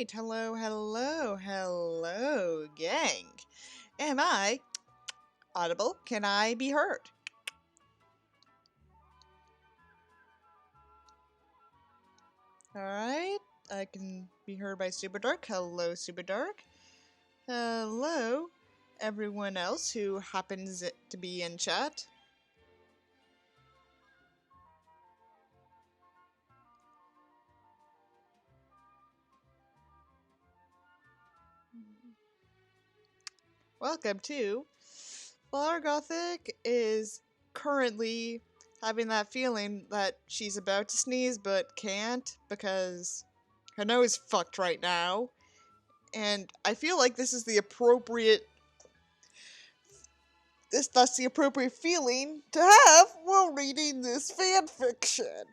right. Hello, hello, hello, gang. Am I audible? Can I be heard? Alright, I can be heard by Super Dark. Hello, Super Dark. Hello, everyone else who happens to be in chat. Welcome to Flower Gothic is currently having that feeling that she's about to sneeze but can't because her nose is fucked right now. And I feel like this is the appropriate that's the appropriate feeling to have while reading this fan fiction.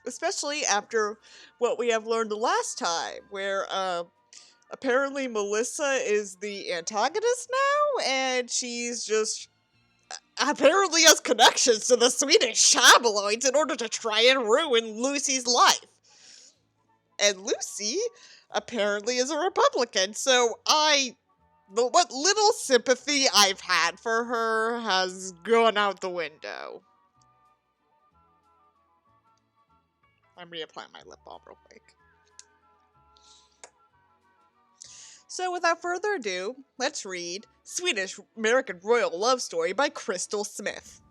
Especially after what we have learned the last time, where apparently Melissa is the antagonist now, and she's just apparently has connections to the Swedish tabloids in order to try and ruin Lucy's life. And Lucy apparently is a Republican, so what little sympathy I've had for her has gone out the window. I'm reapplying my lip balm real quick. So without further ado, let's read Swedish American Royal Love Story by Crystal Smith.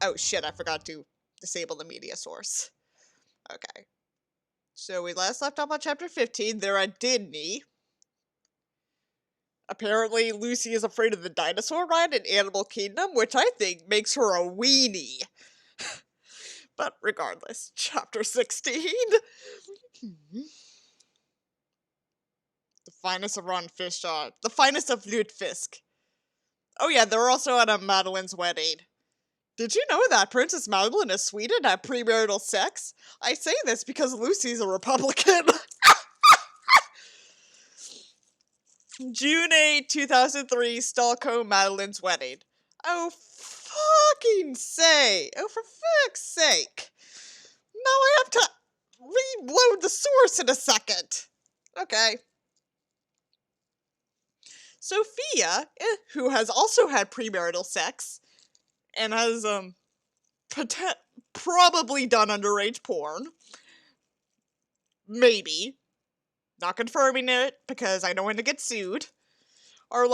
Oh shit, I forgot to disable the media source. Okay. So we last left off on chapter 15. They're at Disney. Apparently, Lucy is afraid of the dinosaur ride in Animal Kingdom, which I think makes her a weenie. But regardless, chapter 16. The finest of Ron Fishaw. The finest of Lutefisk. Oh yeah, they're also at a Madeleine's wedding. Did you know that Princess Madeleine of Sweden had premarital sex? I say this because Lucy's a Republican. June 8, 2003, Stockholm, Madeleine's wedding. Oh, fucking say! Oh, for fuck's sake! Now I have to reload the source in a second. Okay. Sofia, who has also had premarital sex, and has, probably done underage porn. Maybe. Not confirming it, because I don't want to get sued. And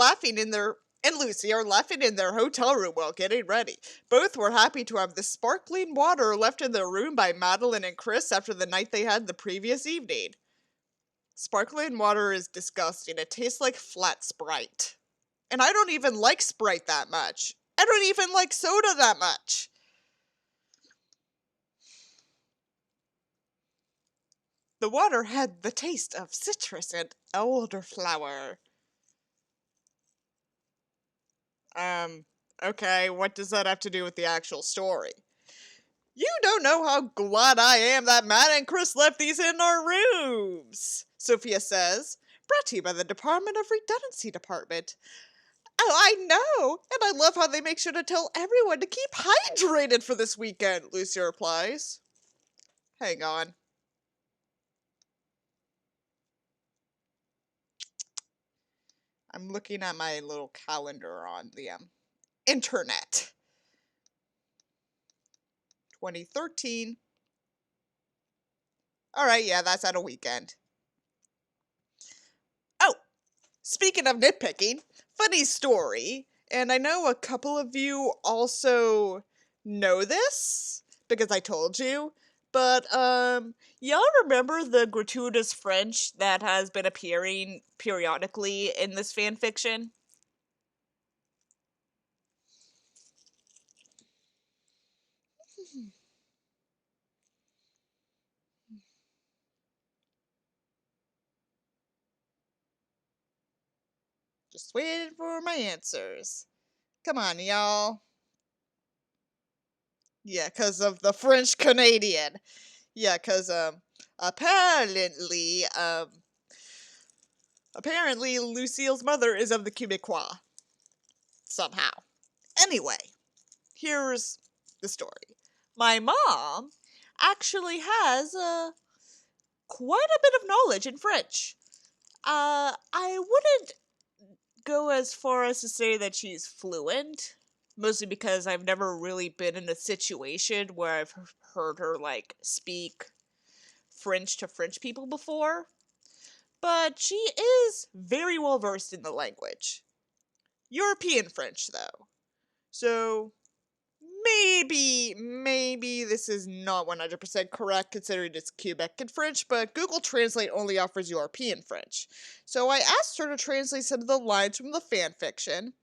Lucy are laughing in their hotel room while getting ready. Both were happy to have the sparkling water left in their room by Madeleine and Chris after the night they had the previous evening. Sparkling water is disgusting. It tastes like flat Sprite. And I don't even like Sprite that much. I don't even like soda that much. The water had the taste of citrus and elderflower. Okay, what does that have to do with the actual story? You don't know how glad I am that Matt and Chris left these in our rooms, Sofia says, brought to you by the Department of Redundancy Department. Oh, I know, and I love how they make sure to tell everyone to keep hydrated for this weekend, Lucy replies. Hang on. I'm looking at my little calendar on the internet. 2013. Alright, yeah, that's at a weekend. Oh, speaking of nitpicking, funny story, and I know a couple of you also know this, because I told you, but, y'all remember the gratuitous French that has been appearing periodically in this fanfiction? Just waiting for my answers. Come on, y'all. Yeah, because of the French Canadian. Yeah, because, apparently, Lucille's mother is of the Quebecois. Somehow. Anyway, here's the story. My mom actually has, quite a bit of knowledge in French. I wouldn't go as far as to say that she's fluent, mostly because I've never really been in a situation where I've heard her, like, speak French to French people before, but she is very well versed in the language. European French, though. So maybe this is not 100% correct considering it's Quebec in French, but Google Translate only offers European French. So I asked her to translate some of the lines from the fanfiction,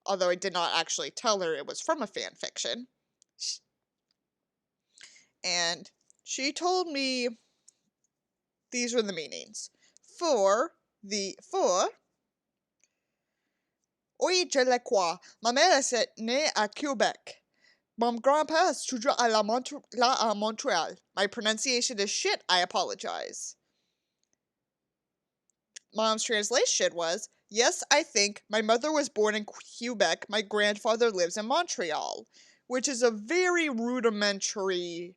although I did not actually tell her it was from a fanfiction. And she told me these were the meanings. For, oui, je le crois. Ma mère est née à Quebec. Mon grand-père est toujours là à Montreal. My pronunciation is shit, I apologize. Mom's translation was, yes, I think my mother was born in Quebec, my grandfather lives in Montreal, which is a very rudimentary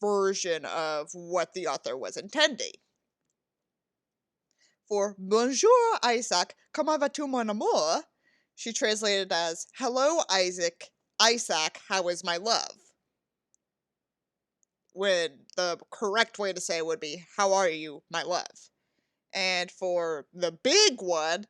version of what the author was intending. For Bonjour, Isak, comment vas-tu, mon amour? She translated as, hello, Isaac, how is my love? When the correct way to say it would be, how are you, my love? And for the big one,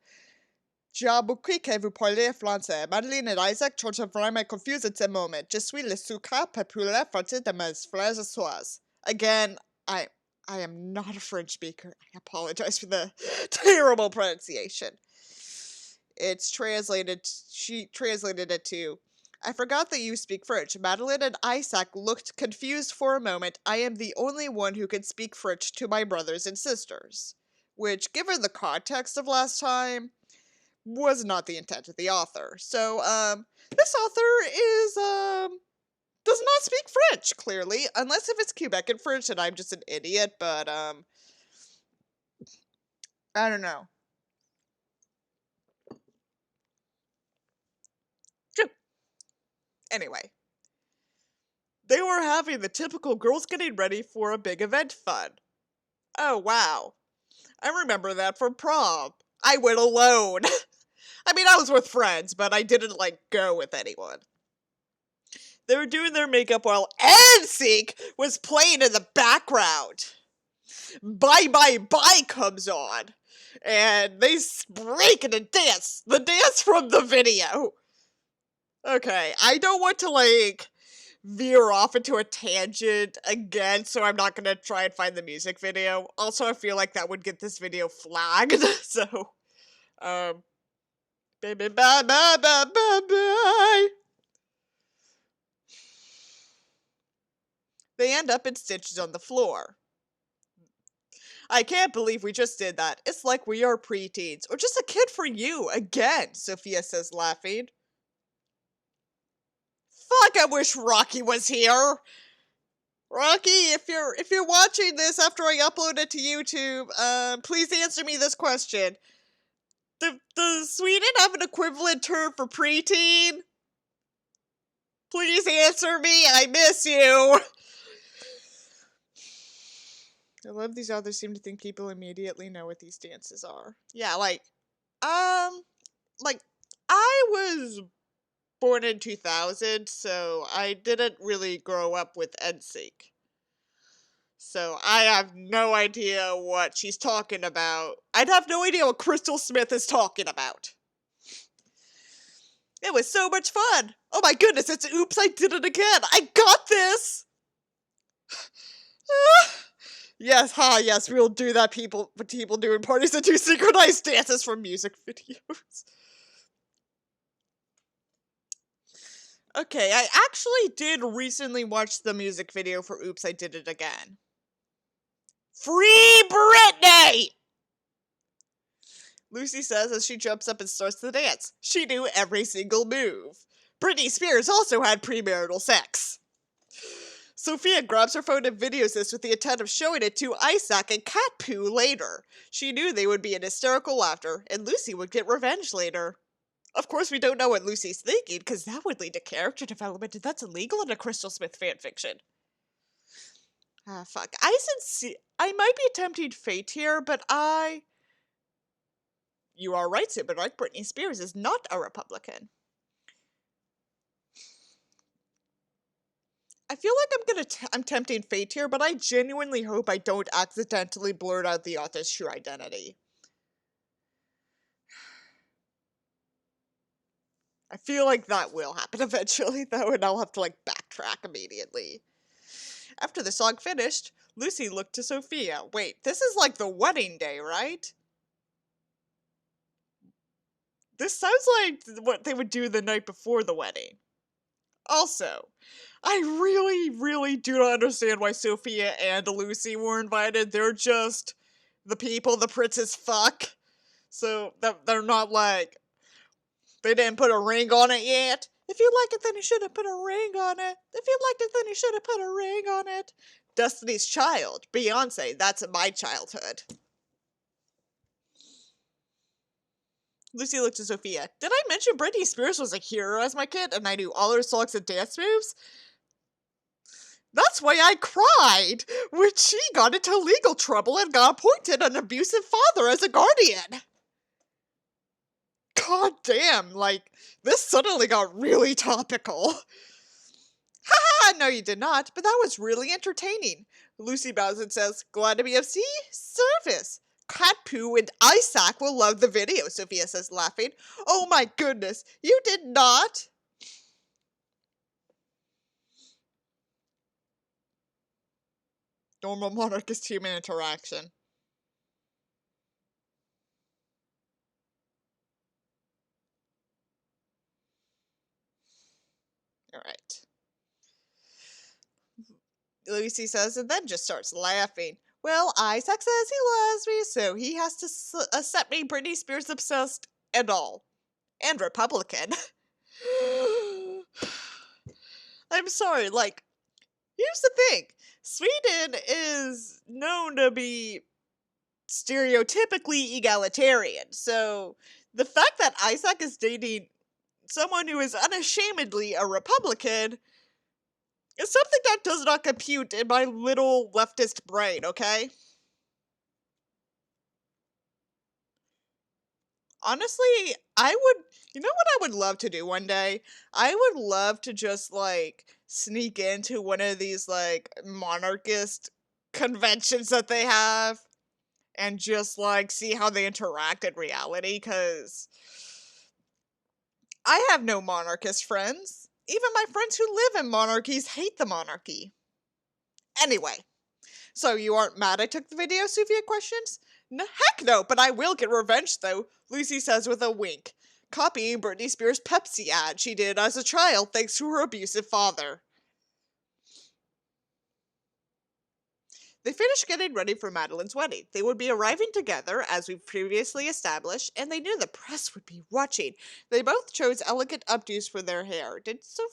j'ai beaucoup que vous parlez français. Madeleine et Isaac sont vraiment confused at the moment. Je suis le sucre populaire français de mes frères et sœurs. Again, I am not a French speaker. I apologize for the terrible pronunciation. She translated it to, I forgot that you speak French. Madeleine and Isak looked confused for a moment. I am the only one who can speak French to my brothers and sisters. Which, given the context of last time, was not the intent of the author. So, this author does not speak French, clearly, unless if it's Quebec in French and I'm just an idiot, but, I don't know. Anyway. They were having the typical girls getting ready for a big event fun. Oh, wow. I remember that from prom. I went alone. I mean, I was with friends, but I didn't, go with anyone. They were doing their makeup while NSYNC was playing in the background. Bye Bye Bye comes on. And they break into dance. The dance from the video. Okay, I don't want to, veer off into a tangent again, so I'm not gonna try and find the music video. Also, I feel like that would get this video flagged, so, baby, bye, bye, bye, bye, bye. They end up in stitches on the floor. I can't believe we just did that. It's like we are preteens, or just a kid for you, again, Sofia says, laughing. Fuck, I wish Rocky was here! Rocky, if you're watching this after I upload it to YouTube, please answer me this question. Does Sweden have an equivalent term for preteen? Please answer me, I miss you! I love these authors seem to think people immediately know what these dances are. Yeah, I was born in 2000, so I didn't really grow up with NSYNC. So I have no idea what she's talking about. I'd have no idea what Crystal Smith is talking about. It was so much fun. Oh my goodness, it's oops, I did it again. I got this. Yes, we'll do that, people doing parties and do synchronized dances from music videos. Okay, I actually did recently watch the music video for Oops, I Did It Again. Free Britney! Lucy says as she jumps up and starts the dance. She knew every single move. Britney Spears also had premarital sex. Sofia grabs her phone and videos this with the intent of showing it to Isak and Cat Poo later. She knew they would be in hysterical laughter, and Lucy would get revenge later. Of course, we don't know what Lucy's thinking, because that would lead to character development, and that's illegal in a Crystal Smith fanfiction. Fuck. I might be attempting fate here, but You are right, Superdark. Britney Spears is not a Republican. I feel like I'm tempting fate here, but I genuinely hope I don't accidentally blurt out the author's true identity. I feel like that will happen eventually, though, and I'll have to, like, backtrack immediately. After the song finished, Lucy looked to Sofia. Wait, this is like the wedding day, right? This sounds like what they would do the night before the wedding. Also, I really do not understand why Sofia and Lucy were invited. They're just the people the princes fuck. So they're not like, they didn't put a ring on it yet. If you like it, then you should have put a ring on it. If you liked it, then you should have put a ring on it. Destiny's Child, Beyonce, that's my childhood. Lucy looked at Sofia. Did I mention Britney Spears was a hero as my kid and I knew all her songs and dance moves? That's why I cried when she got into legal trouble and got appointed an abusive father as a guardian. God damn, like, this suddenly got really topical. Haha, no you did not, but that was really entertaining. Lucy bows and says, glad to be of service. Cat Poo and Isak will love the video, Sofia says, laughing. Oh my goodness, you did not? Normal monarchist human interaction. Alright. Lucy says, and then just starts laughing. Well, Isaac says he loves me, so he has to accept me Britney Spears obsessed and all. And Republican. I'm sorry, like, here's the thing. Sweden is known to be stereotypically egalitarian, so the fact that Isaac is dating someone who is unashamedly a Republican is something that does not compute in my little leftist brain, okay? Honestly, you know what I would love to do one day? I would love to just, like, sneak into one of these, like, monarchist conventions that they have and just, like, see how they interact in reality, because I have no monarchist friends. Even my friends who live in monarchies hate the monarchy. Anyway, so you aren't mad I took the video, Sofia questions? Heck no, but I will get revenge though, Lucy says with a wink, copying Britney Spears' Pepsi ad she did as a child thanks to her abusive father. They finished getting ready for Madeleine's wedding. They would be arriving together, as we've previously established, and they knew the press would be watching. They both chose elegant updos for their hair. Did Sofia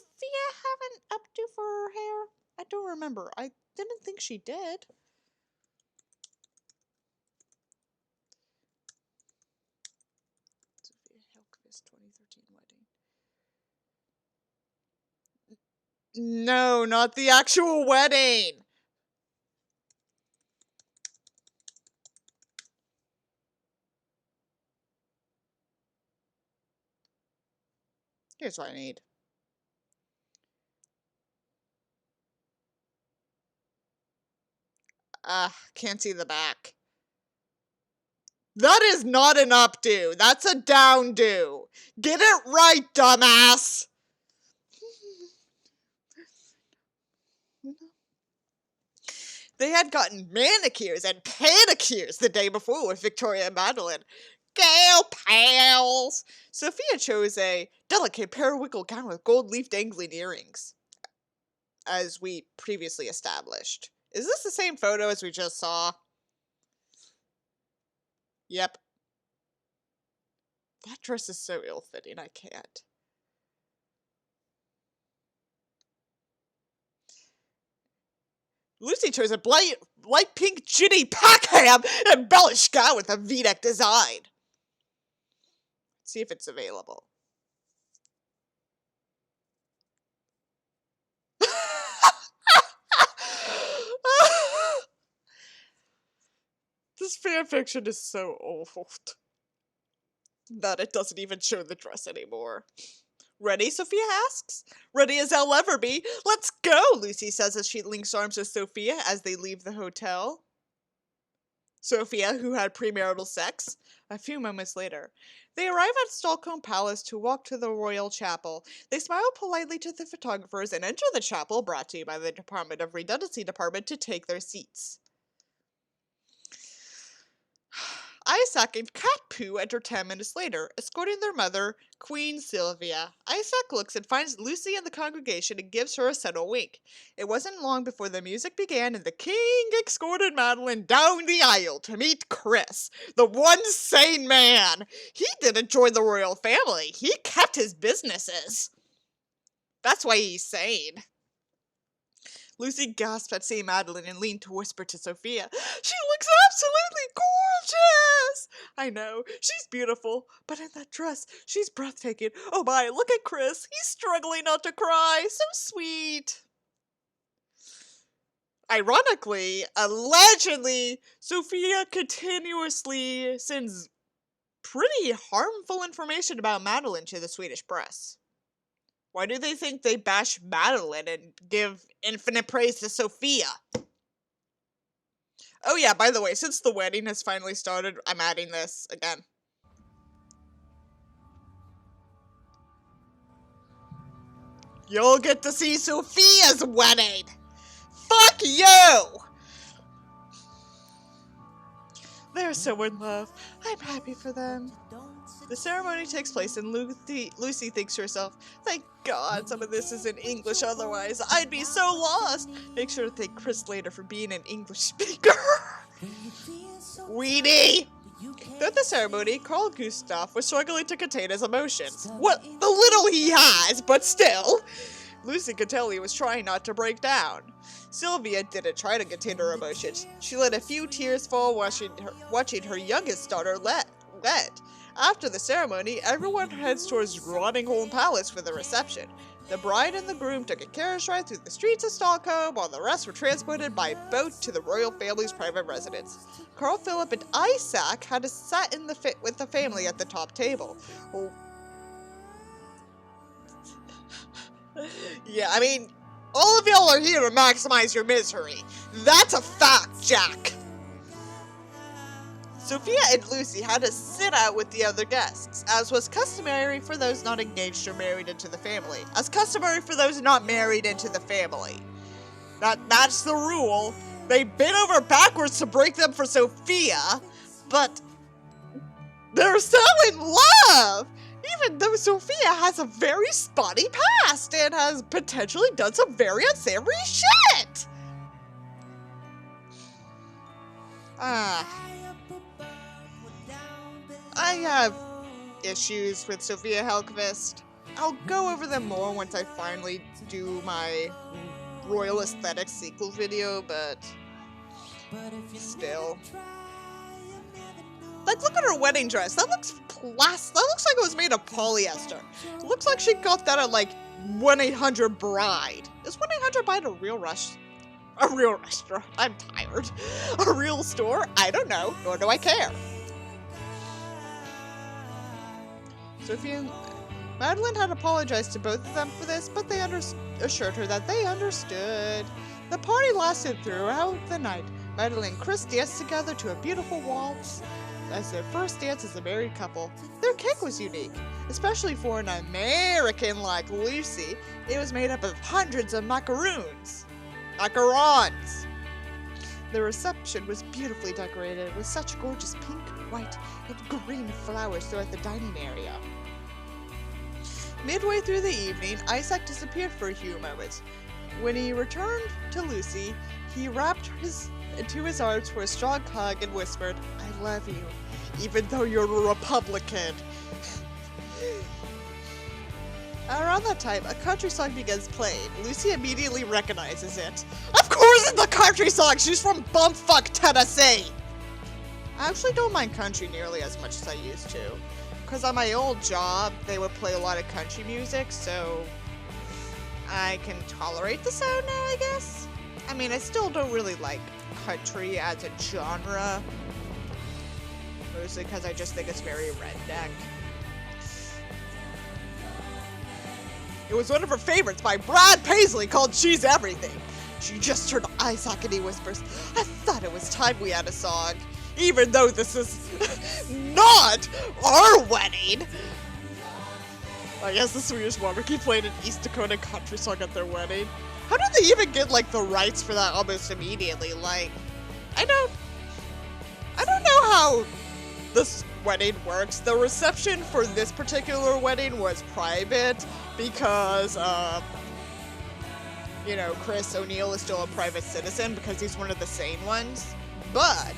have an updo for her hair? I don't remember. I didn't think she did. Sofia Helkvist 2013 wedding. No, not the actual wedding! Here's what I need. Can't see the back. That is not an updo. That's a downdo. Get it right, dumbass! They had gotten manicures and pedicures the day before with Victoria and Madeleine. Gal pals! Sofia chose a delicate periwinkle gown with gold leaf dangling earrings, as we previously established. Is this the same photo as we just saw? Yep. That dress is so ill-fitting, I can't. Lucy chose a light pink Ginny Packham embellished gown with a V-neck design. Let's see if it's available. This fanfiction is so old that it doesn't even show the dress anymore. Ready? Sophia asks. Ready as I'll ever be. Let's go, Lucy says as she links arms with Sophia as they leave the hotel. Sophia, who had premarital sex. A few moments later, they arrive at Stockholm Palace to walk to the royal chapel. They smile politely to the photographers and enter the chapel, brought to you by the Department of Redundancy Department, to take their seats. Isak and Cat Poo enter 10 minutes later, escorting their mother, Queen Sylvia. Isak looks and finds Lucy in the congregation and gives her a subtle wink. It wasn't long before the music began and the king escorted Madeleine down the aisle to meet Chris, the one sane man. He didn't join the royal family. He kept his businesses. That's why he's sane. Lucy gasped at seeing Madeleine and leaned to whisper to Sophia, "She looks absolutely gorgeous!" I know, she's beautiful, but in that dress, she's breathtaking. Oh my, look at Chris. He's struggling not to cry. So sweet. Ironically, allegedly, Sophia continuously sends pretty harmful information about Madeleine to the Swedish press. Why do they think they bash Madeleine and give infinite praise to Sophia? Oh yeah, by the way, since the wedding has finally started, I'm adding this again. You'll get to see Sophia's wedding! Fuck you! They're so in love. I'm happy for them. The ceremony takes place and Lucy thinks to herself, thank God some of this is in English, otherwise I'd be so lost. Make sure to thank Chris later for being an English speaker. Weenie! Throughout the ceremony, Carl Gustav was struggling to contain his emotions. What the little he has, but still. Lucy could tell he was trying not to break down. Sylvia didn't try to contain her emotions. She let a few tears fall watching her youngest daughter wed. After the ceremony, everyone heads towards Drottningholm Palace for the reception. The bride and the groom took a carriage ride through the streets of Stockholm, while the rest were transported by boat to the royal family's private residence. Carl Philip and Isak had to sit with the family at the top table. Oh. Yeah, I mean, all of y'all are here to maximize your misery. That's a fact, Jack. Sophia and Lucy had to sit out with the other guests, as was customary for those not engaged or married into the family. That's the rule. They bent over backwards to break them for Sophia, but they're so in love! Even though Sophia has a very spotty past and has potentially done some very unsavory shit! I have issues with Sofia Hellqvist. I'll go over them more once I finally do my Royal Aesthetics sequel video, but still. Like, look at her wedding dress. That looks plastic. That looks like it was made of polyester. It looks like she got that at, like, 1-800-BRIDE. Is 1-800-BRIDE a real restaurant? I'm tired. A real store? I don't know, nor do I care. Sophia and Madeleine had apologized to both of them for this, but they assured her that they understood. The party lasted throughout the night. Madeleine and Chris danced together to a beautiful waltz as their first dance as a married couple. Their cake was unique, especially for an American like Lucy. It was made up of hundreds of macaroons. Macarons! The reception was beautifully decorated with such gorgeous pink, white, and green flowers throughout the dining area. Midway through the evening, Isak disappeared for a few moments. When he returned to Lucy, he wrapped into his arms for a strong hug and whispered, I love you, even though you're a Republican. Around that time, a country song begins playing. Lucy immediately recognizes it. Of course it's the country song! She's from bumfuck Tennessee! I actually don't mind country nearly as much as I used to. Because on my old job, they would play a lot of country music, so I can tolerate the sound now, I guess. I mean, I still don't really like country as a genre. Mostly because I just think it's very redneck. It was one of her favorites by Brad Paisley called She's Everything. She just turned to Isak and he whispers, I thought it was time we had a song. Even though this is not our wedding. I guess the Swedish Monarchy played an East Dakota country song at their wedding. How did they even get like the rights for that almost immediately? Like, I don't know how this wedding works. The reception for this particular wedding was private because, you know, Chris O'Neill is still a private citizen because he's one of the sane ones. But,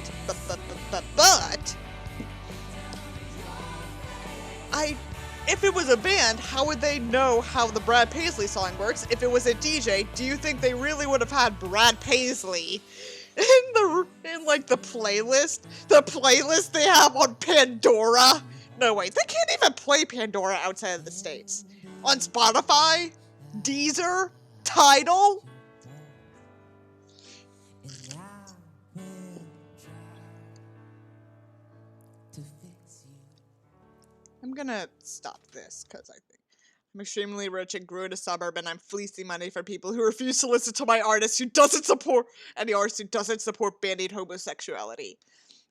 if it was a band, how would they know how the Brad Paisley song works? If it was a DJ, do you think they really would have had Brad Paisley in like the playlist? The playlist they have on Pandora? No, wait, they can't even play Pandora outside of the States. On Spotify? Deezer? Tidal? I'm gonna stop this because I think I'm extremely rich and grew in a suburb and I'm fleecing money from people who refuse to listen to my artist who doesn't support any artist who doesn't support banning homosexuality.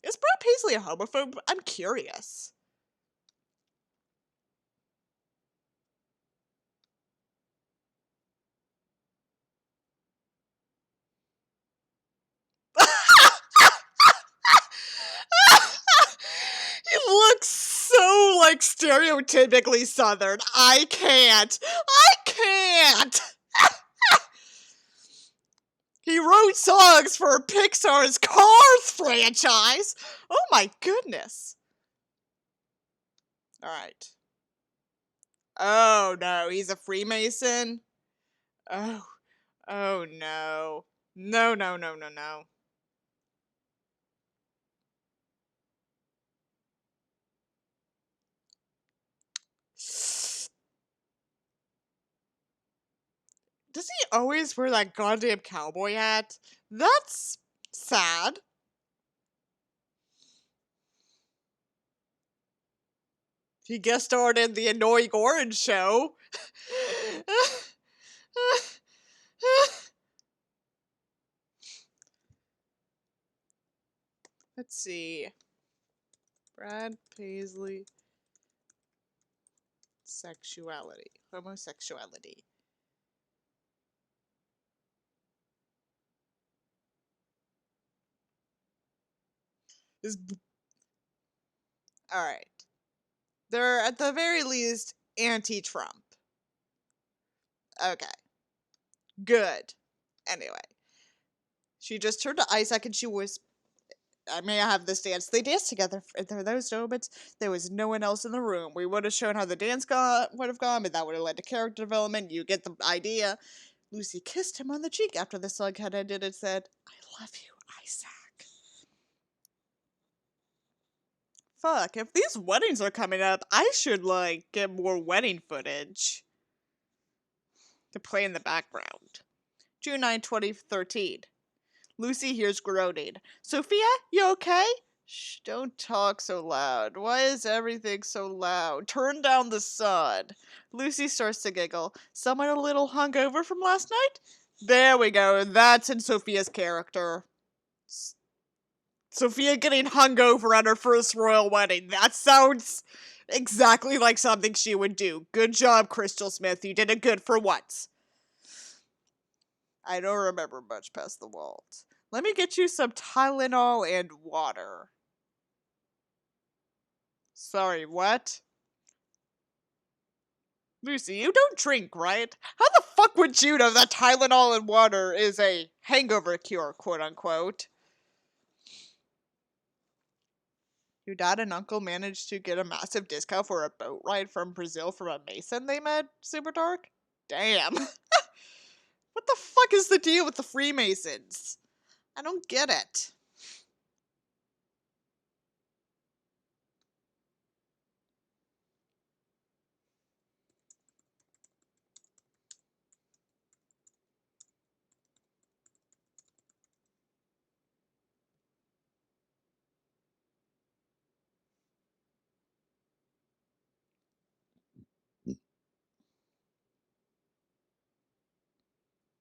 Is Brad Paisley a homophobe? I'm curious. He looks so like stereotypically Southern. I can't. I can't. He wrote songs for Pixar's Cars franchise. Oh my goodness. All right. Oh no, he's a Freemason. Oh, oh no. No, no, no, no, no. Does he always wear that goddamn cowboy hat? That's sad. He guest starred in the Annoying Orange Show. Let's see. Brad Paisley. Sexuality. Homosexuality. Is Alright. They're at the very least anti-Trump. Okay. Good. Anyway. She just turned to Isak and she was I may have this dance. They danced together for those moments. There was no one else in the room. We would have shown how the dance would have gone, but that would have led to character development. You get the idea. Lucy kissed him on the cheek after the song had ended and said, I love you, Isak. Fuck, if these weddings are coming up, I should, like, get more wedding footage to play in the background. June 9, 2013. Lucy hears groaning. Sofia, you okay? Shh, don't talk so loud. Why is everything so loud? Turn down the sun. Lucy starts to giggle. Someone a little hungover from last night? There we go. That's in Sophia's character. Sophia getting hungover at her first royal wedding. That sounds exactly like something she would do. Good job, Crystal Smith. You did it good for once. I don't remember much past the waltz. Let me get you some Tylenol and water. Sorry, what? Lucy, you don't drink, right? How the fuck would you know that Tylenol and water is a hangover cure, quote unquote? Your dad and uncle managed to get a massive discount for a boat ride from Brazil from a Mason they met? Super dark? Damn. What the fuck is the deal with the Freemasons? I don't get it.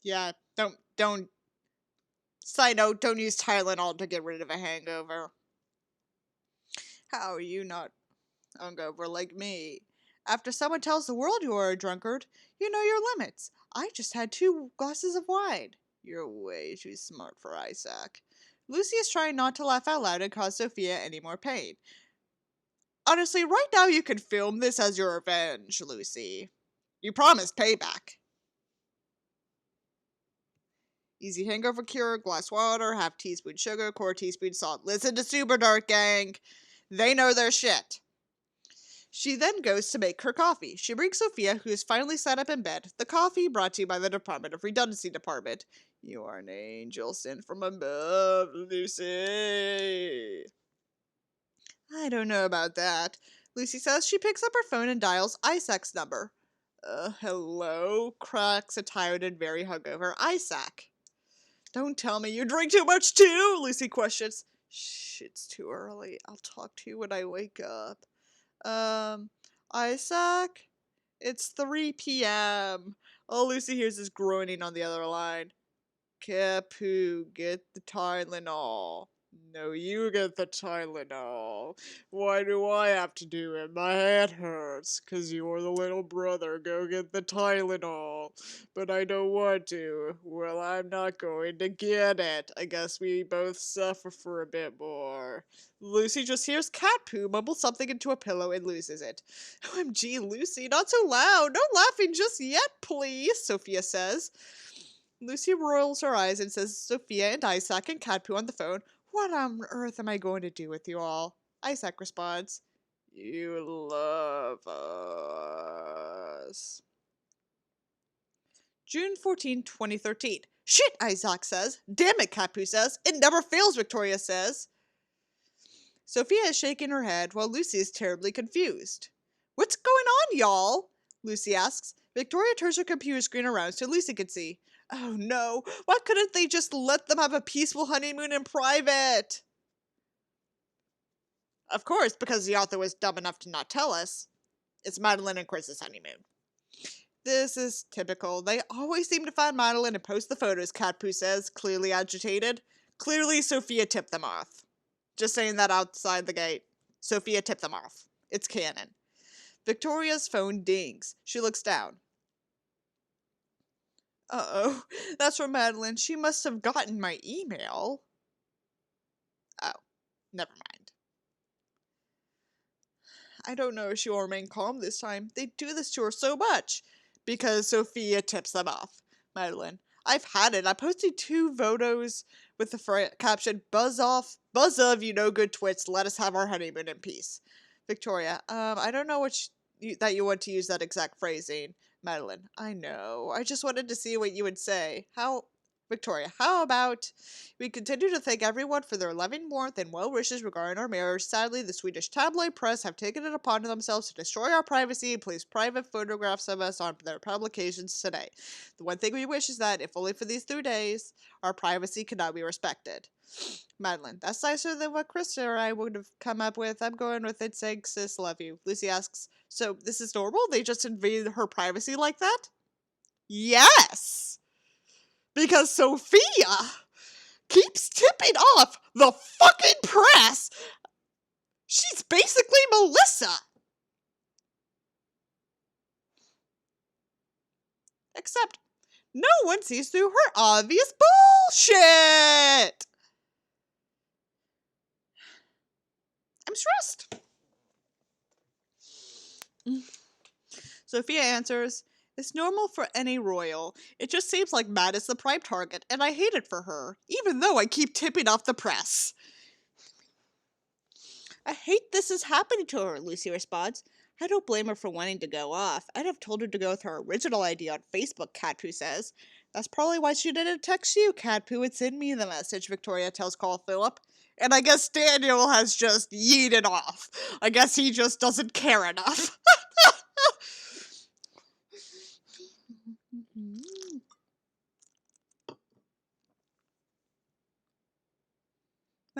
Yeah, don't, side note, don't use Tylenol to get rid of a hangover. How are you not hungover like me? After someone tells the world you are a drunkard, you know your limits. I just had 2 glasses of wine. You're way too smart for Isak. Lucy is trying not to laugh out loud and cause Sophia any more pain. Honestly, right now you could film this as your revenge, Lucy. You promised payback. Easy hangover cure, glass water, half teaspoon sugar, quarter teaspoon salt. Listen to Super Dark Gang. They know their shit. She then goes to make her coffee. She brings Sophia, who is finally sat up in bed, the coffee brought to you by the Department of Redundancy Department. You are an angel sent from above, Lucy. I don't know about that. Lucy says she picks up her phone and dials Isak's number. Hello? Cracks a tired and very hungover Isak. Don't tell me you drink too much too, Lucy questions. Shh, it's too early. I'll talk to you when I wake up. Isak? It's 3 p.m. All Lucy hears is groaning on the other line. Capu, get the Tylenol. No, you get the Tylenol. Why do I have to do it? My head hurts. 'Cause you're the little brother. Go get the Tylenol. But I don't want to. Well, I'm not going to get it. I guess we both suffer for a bit more. Lucy just hears cat poo mumble something into a pillow and loses it. OMG, Lucy, not so loud. No laughing just yet, please, Sophia says. Lucy rolls her eyes and says Sophia and Isak and Cadpoo on the phone. What on earth am I going to do with you all? Isak responds, You love us. June 14, 2013. Shit, Isak says. Damn it, Cadpoo says. It never fails, Victoria says. Sophia is shaking her head while Lucy is terribly confused. What's going on, y'all? Lucy asks. Victoria turns her computer screen around so Lucy can see. Oh no, why couldn't they just let them have a peaceful honeymoon in private? Of course, because the author was dumb enough to not tell us. It's Madeleine and Chris's honeymoon. This is typical. They always seem to find Madeleine and post the photos, Catpoo says, clearly agitated. Clearly, Sophia tipped them off. Just saying that outside the gate. Sophia tipped them off. It's canon. Victoria's phone dings. She looks down. Uh-oh, that's from Madeleine. She must have gotten my email. Oh, never mind. I don't know if she will remain calm this time. They do this to her so much. Because Sophia tips them off. Madeleine, I've had it. I posted 2 photos with the caption, Buzz off, buzz of, you no good twits, let us have our honeymoon in peace. Victoria, I don't know that you want to use that exact phrasing. Madeleine, I know. I just wanted to see what you would say. Victoria, how about we continue to thank everyone for their loving warmth and well wishes regarding our marriage. Sadly, the Swedish tabloid press have taken it upon themselves to destroy our privacy and place private photographs of us on their publications today. The one thing we wish is that, if only for these 3 days, our privacy cannot be respected. Madeleine, that's nicer than what Krista or I would have come up with. I'm going with it, saying sis, love you. Lucy asks, so this is normal? They just invaded her privacy like that? Yes! Because Sophia keeps tipping off the fucking press. She's basically Melissa. Except no one sees through her obvious bullshit. I'm stressed. Sophia answers, it's normal for any royal. It just seems like Matt is the prime target, and I hate it for her, even though I keep tipping off the press. I hate this is happening to her, Lucy responds. I don't blame her for wanting to go off. I'd have told her to go with her original idea on Facebook, Catpoo says. That's probably why she didn't text you, Catpoo, and send me the message, Victoria tells Carl Phillip. And I guess Daniel has just yeeted off. I guess he just doesn't care enough.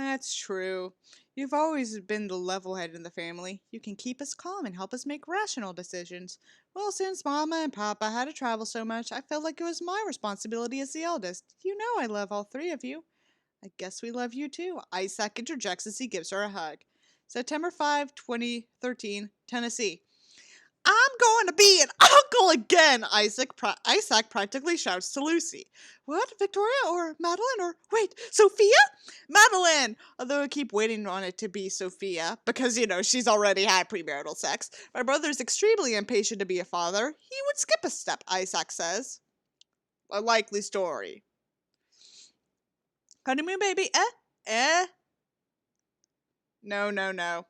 That's true. You've always been the level head in the family. You can keep us calm and help us make rational decisions. Well, since Mama and Papa had to travel so much, I felt like it was my responsibility as the eldest. You know I love all three of you. I guess we love you too. Isak interjects as he gives her a hug. September 5, 2013, Tennessee. I'm going to be an uncle again, Isak practically shouts to Lucy. What, Victoria or Madeleine or, wait, Sofia? Madeleine! Although I keep waiting on it to be Sofia, because, she's already had premarital sex. My brother's extremely impatient to be a father. He would skip a step, Isak says. A likely story. Honeymoon baby, No, no, no.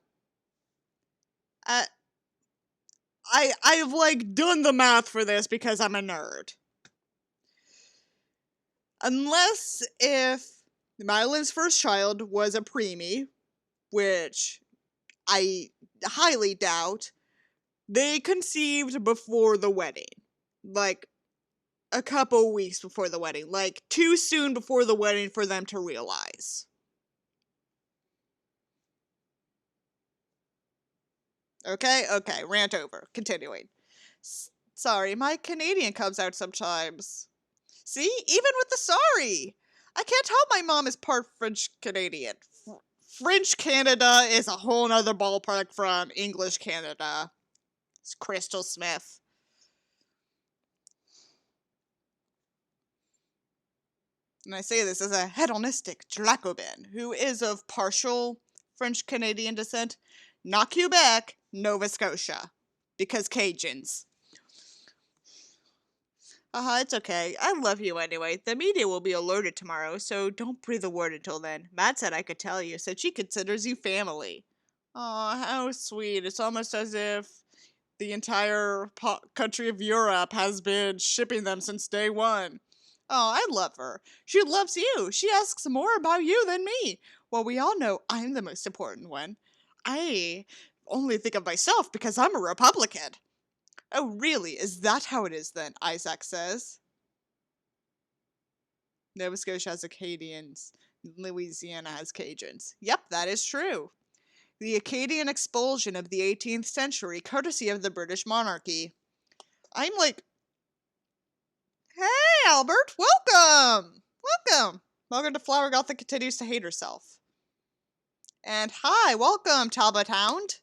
I've done the math for this because I'm a nerd. Unless if Madeleine's first child was a preemie, which I highly doubt, they conceived before the wedding. A couple weeks before the wedding. Too soon before the wedding for them to realize. Okay, rant over. Continuing. Sorry, my Canadian comes out sometimes. See? Even with the sorry! I can't tell my mom is part French Canadian. French Canada is a whole nother ballpark from English Canada. It's Crystal Smith. And I say this as a hedonistic Jacobin who is of partial French Canadian descent, not Quebec, Nova Scotia. Because Cajuns. It's okay. I love you anyway. The media will be alerted tomorrow, so don't breathe a word until then. Matt said I could tell you, said she considers you family. Aw, how sweet. It's almost as if the entire country of Europe has been shipping them since day one. Oh, I love her. She loves you. She asks more about you than me. Well, we all know I'm the most important one. I only think of myself because I'm a Republican. Oh, really? Is that how it is then? Isak says. Nova Scotia has Acadians. Louisiana has Cajuns. Yep, that is true. The Acadian expulsion of the 18th century, courtesy of the British monarchy. I'm like, hey, Albert, welcome! Welcome! Welcome to Flower Goth that continues to hate herself. And hi, welcome, Talbot Hound.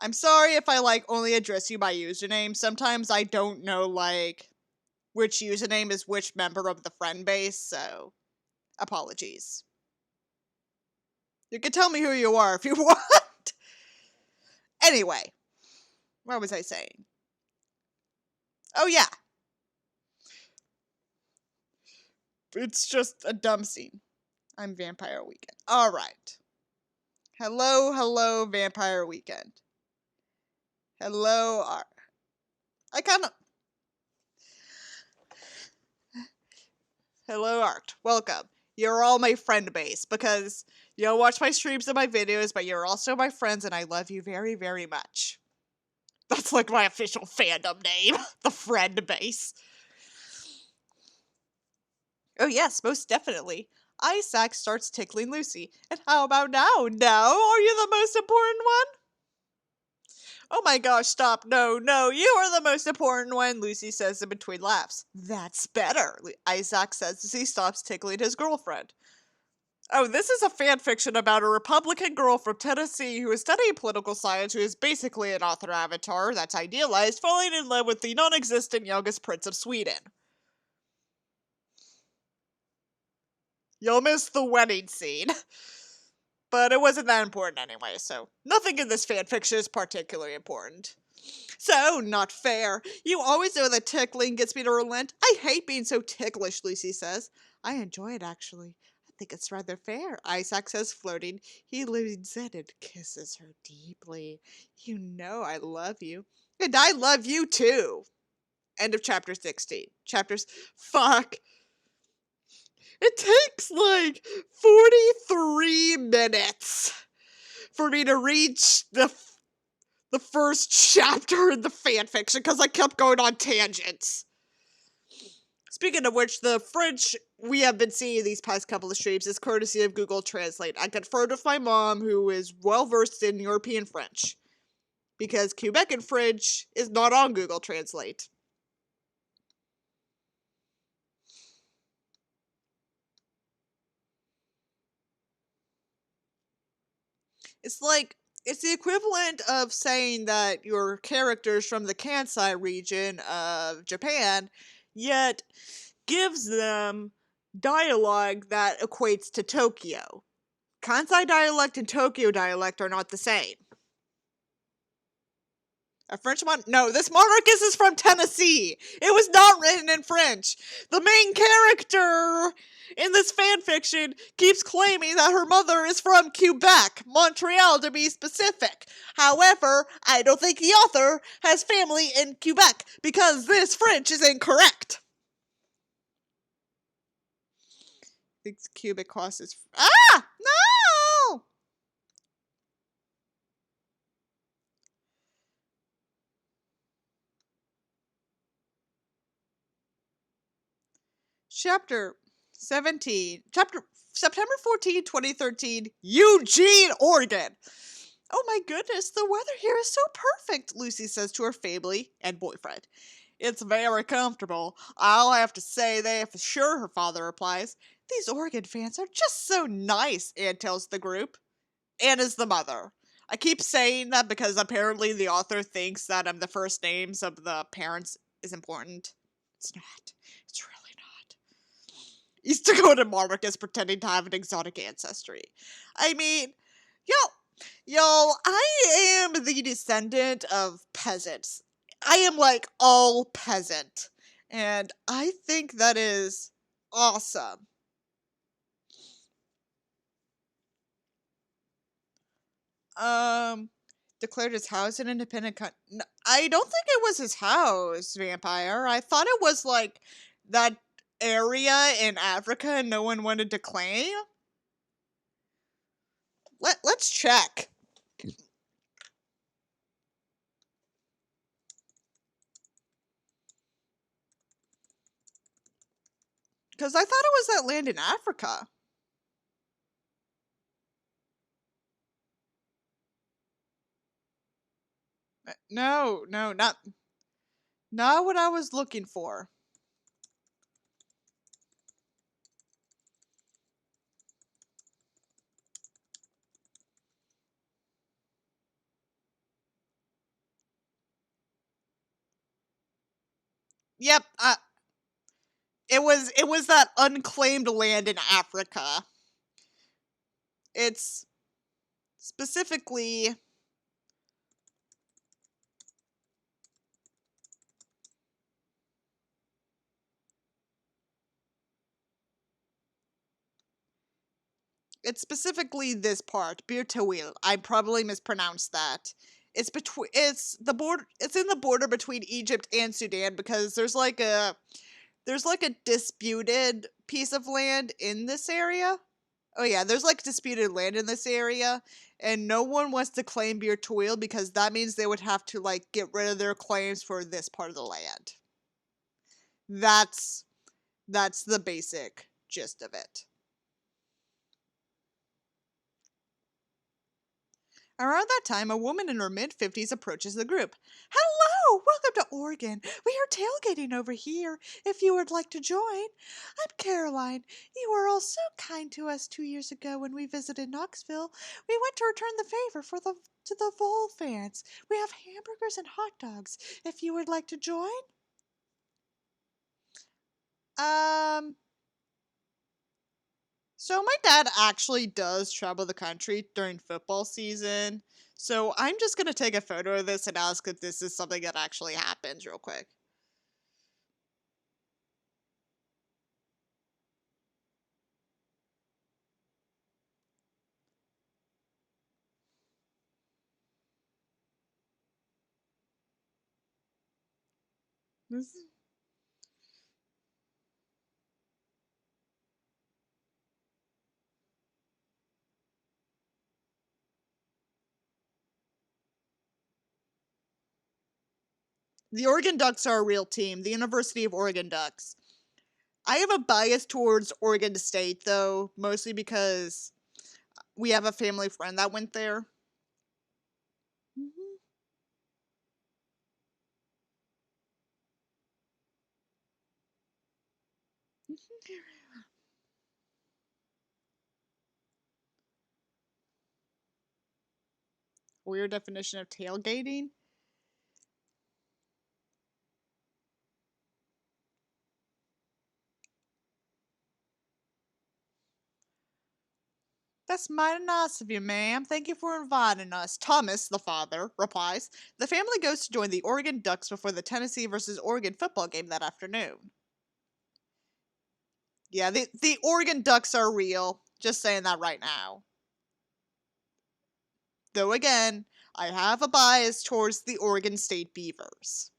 I'm sorry if I only address you by username. Sometimes I don't know which username is which member of the friend base, so apologies. You can tell me who you are if you want. Anyway, what was I saying? Oh yeah. It's just a dumb scene. I'm Vampire Weekend. Alright. Hello, Vampire Weekend. Hello, Hello, Art. Welcome. You're all my friend base because you'll watch my streams and my videos, but you're also my friends and I love you very, very much. That's my official fandom name. The friend base. Oh yes, most definitely. Isak starts tickling Lucy. And how about now? Now? Are you the most important one? Oh my gosh, stop. No, you are the most important one, Lucy says in between laughs. That's better, Isak says as he stops tickling his girlfriend. Oh, this is a fan fiction about a Republican girl from Tennessee who is studying political science who is basically an author avatar that's idealized, falling in love with the non-existent youngest prince of Sweden. You'll miss the wedding scene. But it wasn't that important anyway, so nothing in this fanfiction is particularly important. So, not fair. You always know that tickling gets me to relent. I hate being so ticklish, Lucy says. I enjoy it, actually. I think it's rather fair, Isak says, flirting. He leans in and kisses her deeply. You know I love you. And I love you, too. End of chapter 16. Fuck. It takes 43 minutes for me to reach the first chapter in the fanfiction because I kept going on tangents. Speaking of which, the French we have been seeing these past couple of streams is courtesy of Google Translate. I conferred with my mom, who is well versed in European French, because Quebecan French is not on Google Translate. It's the equivalent of saying that your character's from the Kansai region of Japan, yet gives them dialogue that equates to Tokyo. Kansai dialect and Tokyo dialect are not the same. A French one? No, this Monarchist is from Tennessee. It was not written in French. The main character in this fanfiction keeps claiming that her mother is from Quebec, Montreal to be specific. However, I don't think the author has family in Quebec because this French is incorrect. Thinks cubic cost is. Ah! No! Chapter 17. Chapter September 14, 2013. Eugene, Oregon. Oh my goodness, the weather here is so perfect, Lucy says to her family and boyfriend. It's very comfortable. I'll have to say they for sure, her father replies. These Oregon fans are just so nice, Anne tells the group. Anne is the mother. I keep saying that because apparently the author thinks that the first names of the parents is important. It's not. It's really not. East Dakota monarch is pretending to have an exotic ancestry. I mean, I am the descendant of peasants. I am like all peasant. And I think that is awesome. Um, Declared his house an independent I don't think it was his house, vampire. I thought it was like that area in Africa and no one wanted to claim. Let's check. Because I thought it was that land in Africa. No, not what I was looking for. Yep, it was that unclaimed land in Africa. It's specifically this part, Birtawil. I probably mispronounced that. It's in the border between Egypt and Sudan because there's like a disputed piece of land in this area. Oh yeah, there's like disputed land in this area, and no one wants to claim Birtawil because that means they would have to like get rid of their claims for this part of the land. That's the basic gist of it. Around that time, a woman in her mid-50s approaches the group. Hello! Welcome to Oregon. We are tailgating over here, if you would like to join. I'm Caroline. You were all so kind to us 2 years ago when we visited Knoxville. We went to return the favor to the Vol fans. We have hamburgers and hot dogs, if you would like to join. Um... So my dad actually does travel the country during football season. So I'm just going to take a photo of this and ask if this is something that actually happens real quick. This The Oregon Ducks are a real team. The University of Oregon Ducks. I have a bias towards Oregon State, though, mostly because we have a family friend that went there. Mhm. Weird definition of tailgating. That's mighty nice of you, ma'am. Thank you for inviting us. Thomas, the father, replies. The family goes to join the Oregon Ducks before the Tennessee versus Oregon football game that afternoon. Yeah, the Oregon Ducks are real. Just saying that right now. Though again, I have a bias towards the Oregon State Beavers.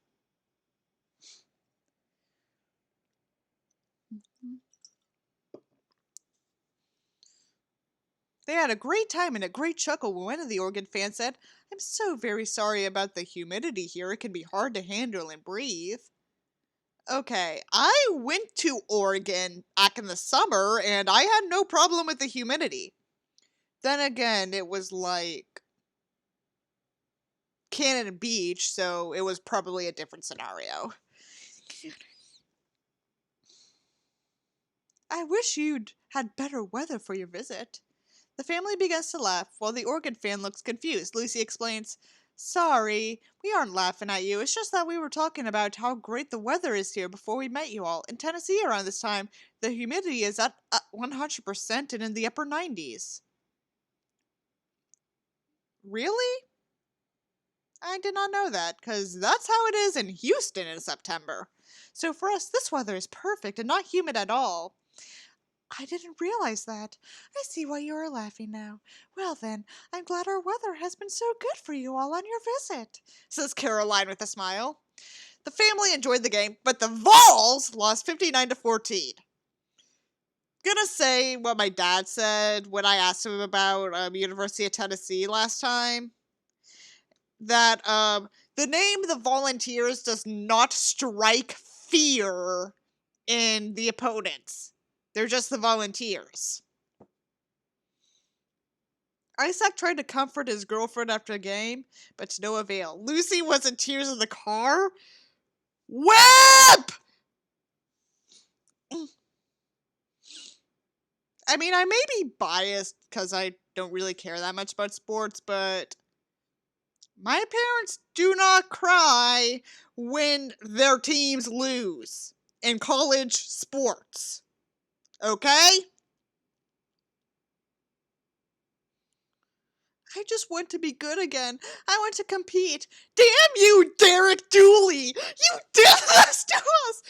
They had a great time and a great chuckle when one of the Oregon fans said, I'm so very sorry about the humidity here. It can be hard to handle and breathe. Okay, I went to Oregon back in the summer and I had no problem with the humidity. Then again, it was like Canada Beach, so it was probably a different scenario. I wish you'd had better weather for your visit. The family begins to laugh while the Oregon fan looks confused. Lucy explains, Sorry, we aren't laughing at you. It's just that we were talking about how great the weather is here before we met you all. In Tennessee around this time, the humidity is at 100% and in the upper 90s. Really? I did not know that, because that's how it is in Houston in September. So for us, this weather is perfect and not humid at all. I didn't realize that. I see why you are laughing now. Well then, I'm glad our weather has been so good for you all on your visit, says Caroline with a smile. The family enjoyed the game, but the Vols lost 59-14. Gonna say what my dad said when I asked him about University of Tennessee last time. That the name the Volunteers does not strike fear in the opponents. They're just the Volunteers. Isak tried to comfort his girlfriend after the game, but to no avail. Lucy was in tears in the car. Whip! I mean, I may be biased because I don't really care that much about sports, but my parents do not cry when their teams lose in college sports. Okay? I just want to be good again. I want to compete. Damn you, Derek Dooley! You did this to us!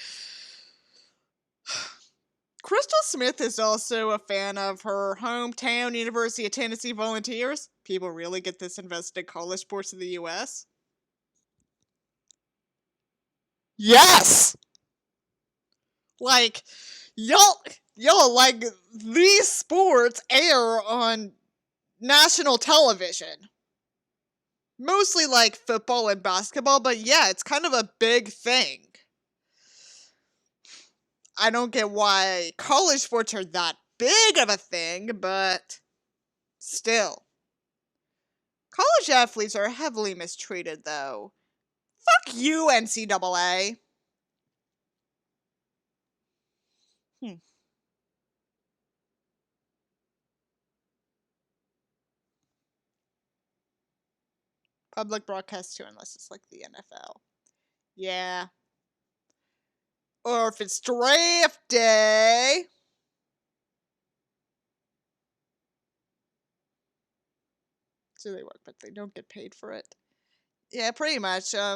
Crystal Smith is also a fan of her hometown University of Tennessee Volunteers. People really get this invested in college sports in the US? Yes! Like, y'all, like, these sports air on national television. Mostly like football and basketball, but yeah, it's kind of a big thing. I don't get why college sports are that big of a thing, but still. College athletes are heavily mistreated, though. Fuck you, NCAA. Hmm. Public broadcast too, unless it's like the NFL. Yeah. Or if it's draft day. So they work, but they don't get paid for it. Yeah, pretty much. I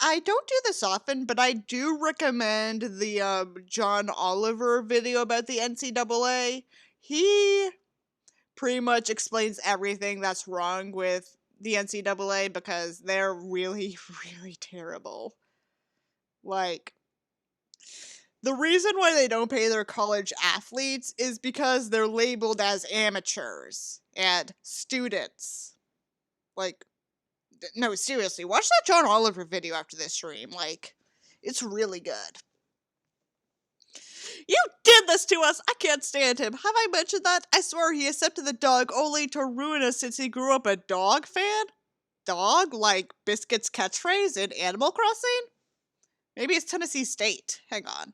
don't do this often, but I do recommend the John Oliver video about the NCAA. He pretty much explains everything that's wrong with the NCAA because they're really, really terrible. Like, the reason why they don't pay their college athletes is because they're labeled as amateurs and students. Like, no, seriously, watch that John Oliver video after this stream. Like, it's really good. You did this to us! I can't stand him. Have I mentioned that? I swear he accepted the dog only to ruin us since he grew up a dog fan? Dog? Like Biscuit's catchphrase in Animal Crossing? Maybe it's Tennessee State. Hang on.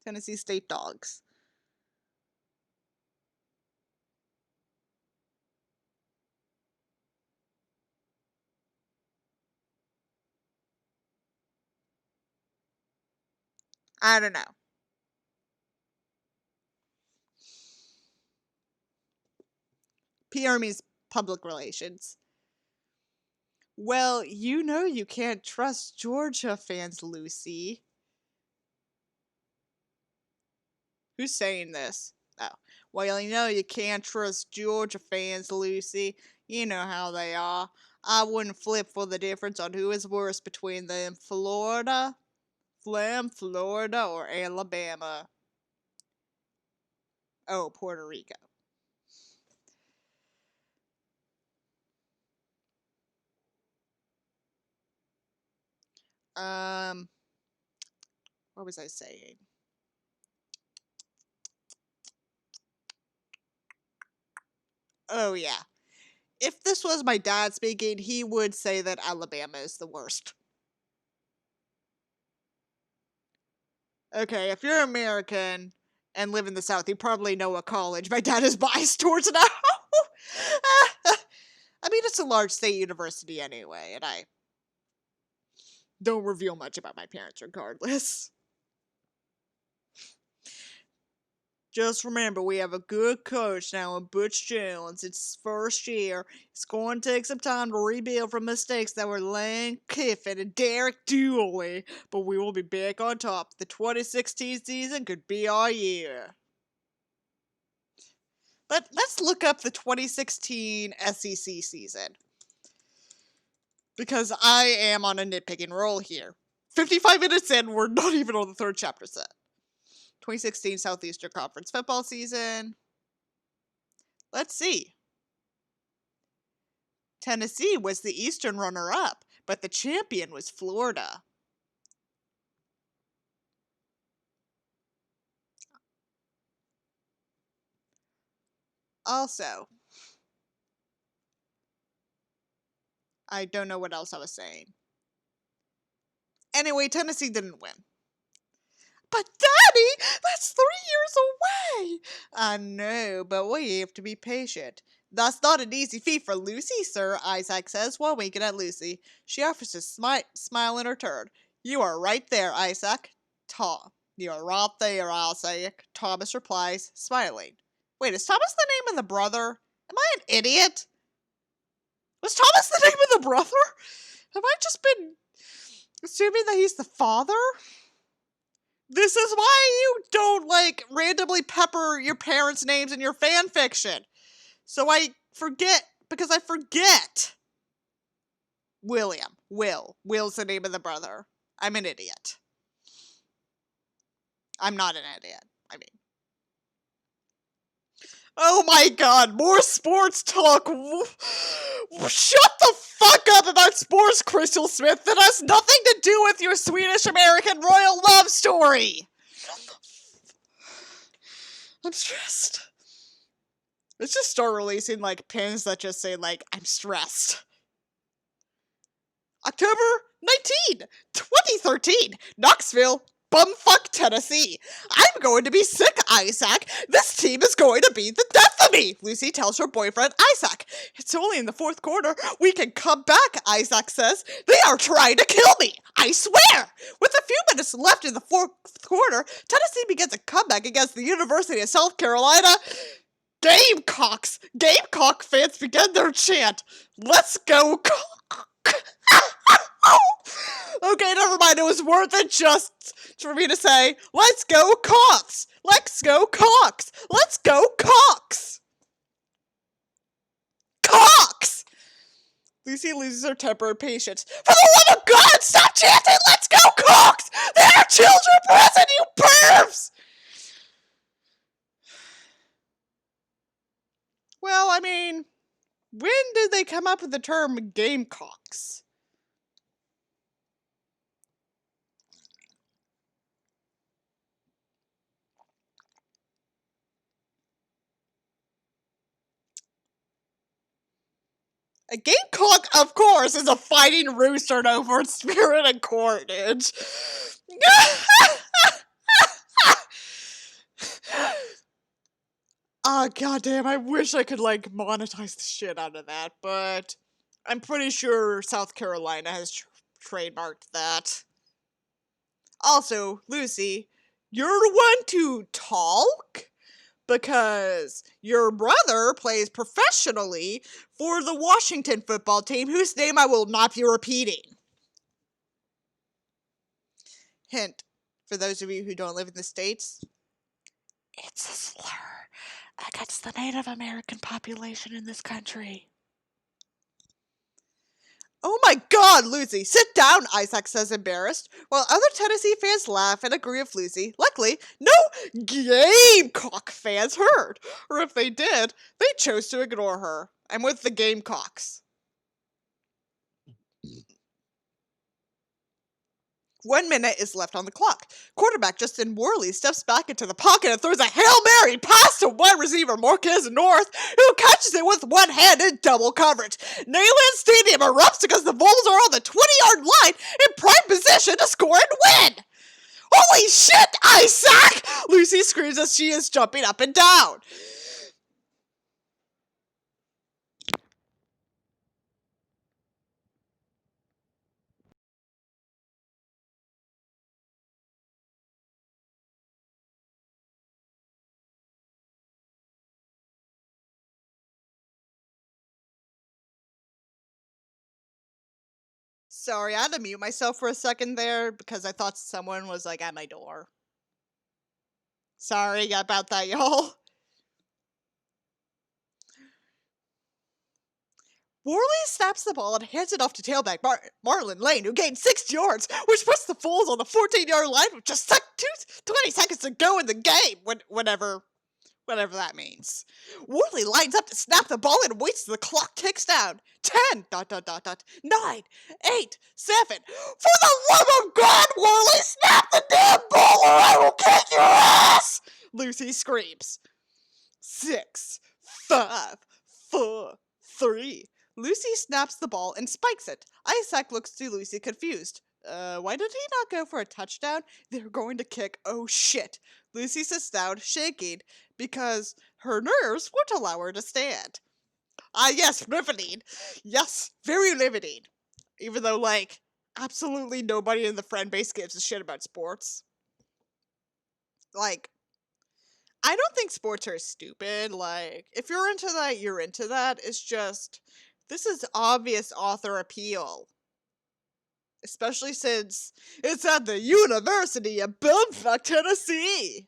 Tennessee State dogs. I don't know. PR means public relations. Well, you know you can't trust Georgia fans, Lucy. Who's saying this? Oh. Well, you know you can't trust Georgia fans, Lucy. You know how they are. I wouldn't flip for the difference on who is worse between them. Florida, or Alabama. Oh, Puerto Rico. Um, what was I saying? Oh, yeah. If this was my dad speaking, he would say that Alabama is the worst. Okay, if you're American and live in the South, you probably know what college my dad is biased towards now. I mean, it's a large state university anyway, and I don't reveal much about my parents regardless. Just remember, we have a good coach now in Butch Jones. It's his first year. It's going to take some time to rebuild from mistakes that were Lane Kiffin and Derek Dooley, but we will be back on top. The 2016 season could be our year. But let's look up the 2016 SEC season, because I am on a nitpicking roll here. 55 minutes in, we're not even on the third chapter set. 2016 Southeastern Conference football season. Let's see. Tennessee was the Eastern runner-up, but the champion was Florida. Also, I don't know what else I was saying. Anyway, Tennessee didn't win. But Daddy, that's 3 years away! I know, but we have to be patient. That's not an easy feat for Lucy, sir, Isak says while winking at Lucy. She offers a smile in return. You are right there, Isak. You are right there, Isak. Thomas replies, smiling. Wait, is Thomas the name of the brother? Am I an idiot? Was Thomas the name of the brother? Have I just been assuming that he's the father? This is why you don't, randomly pepper your parents' names in your fan fiction. So I forget, because I forget. William. Will's the name of the brother. I'm an idiot. I'm not an idiot. I mean. Oh my god, more sports talk! Shut the fuck up about sports, Crystal Smith! That has nothing to do with your Swedish-American royal love story! I'm stressed. Let's just start releasing, pins that just say, I'm stressed. October 19, 2013, Knoxville, bumfuck Tennessee. I'm going to be sick, Isak. This team is going to be the death of me, Lucy tells her boyfriend, Isak. It's only in the fourth quarter. We can come back, Isak says. They are trying to kill me, I swear. With a few minutes left in the fourth quarter, Tennessee begins a comeback against the University of South Carolina. Gamecocks! Gamecock fans begin their chant. Let's go, Okay, never mind. It was worth it just for me to say, let's go Cox! Let's go Cox! Let's go Cox! Cox! Lucy loses her temper and patience. For the love of God, stop chanting, let's go Cox! There are children present, you pervs! Well, I mean, when did they come up with the term Gamecocks? A gamecock, of course, is a fighting rooster known for its spirit and courage. Ah, goddamn, I wish I could, like, monetize the shit out of that, but I'm pretty sure South Carolina has trademarked that. Also, Lucy, you're the one to talk? Because your brother plays professionally for the Washington football team, whose name I will not be repeating. Hint, for those of you who don't live in the States, it's a slur against the Native American population in this country. Oh my god, Lucy, sit down, Isak says, embarrassed, while other Tennessee fans laugh and agree with Lucy. Luckily, no Gamecock fans heard, or if they did, they chose to ignore her. I'm with the Gamecocks. 1 minute is left on the clock. Quarterback Justin Worley steps back into the pocket and throws a Hail Mary pass to wide receiver Marquez North, who catches it with one hand in double coverage. Neyland Stadium erupts because the Vols are on the 20-yard line in prime position to score and win. Holy shit, Isak! Lucy screams as she is jumping up and down. Sorry, I had to mute myself for a second there because I thought someone was like at my door. Sorry about that, y'all. Worley snaps the ball and hands it off to tailback Madeleine, who gained 6 yards, which puts the Bulls on the 14-yard line with just 20 seconds to go in the game, whatever that means. Worley lines up to snap the ball and waits till the clock ticks down. 10, 9, 8, 7. For the love of God, Worley, snap the damn ball or I will kick your ass! Lucy screams. 6, 5, 4, 3. Lucy snaps the ball and spikes it. Isak looks to Lucy confused. Why did he not go for a touchdown? They're going to kick. Oh shit. Lucy sits down, shaking, because her nerves won't allow her to stand. Ah, yes, riveting. Yes, very riveting. Even though, like, absolutely nobody in the friend base gives a shit about sports. Like, I don't think sports are stupid. Like, if you're into that, you're into that. It's just, this is obvious author appeal. Especially since it's at the University of Bumfuck, Tennessee.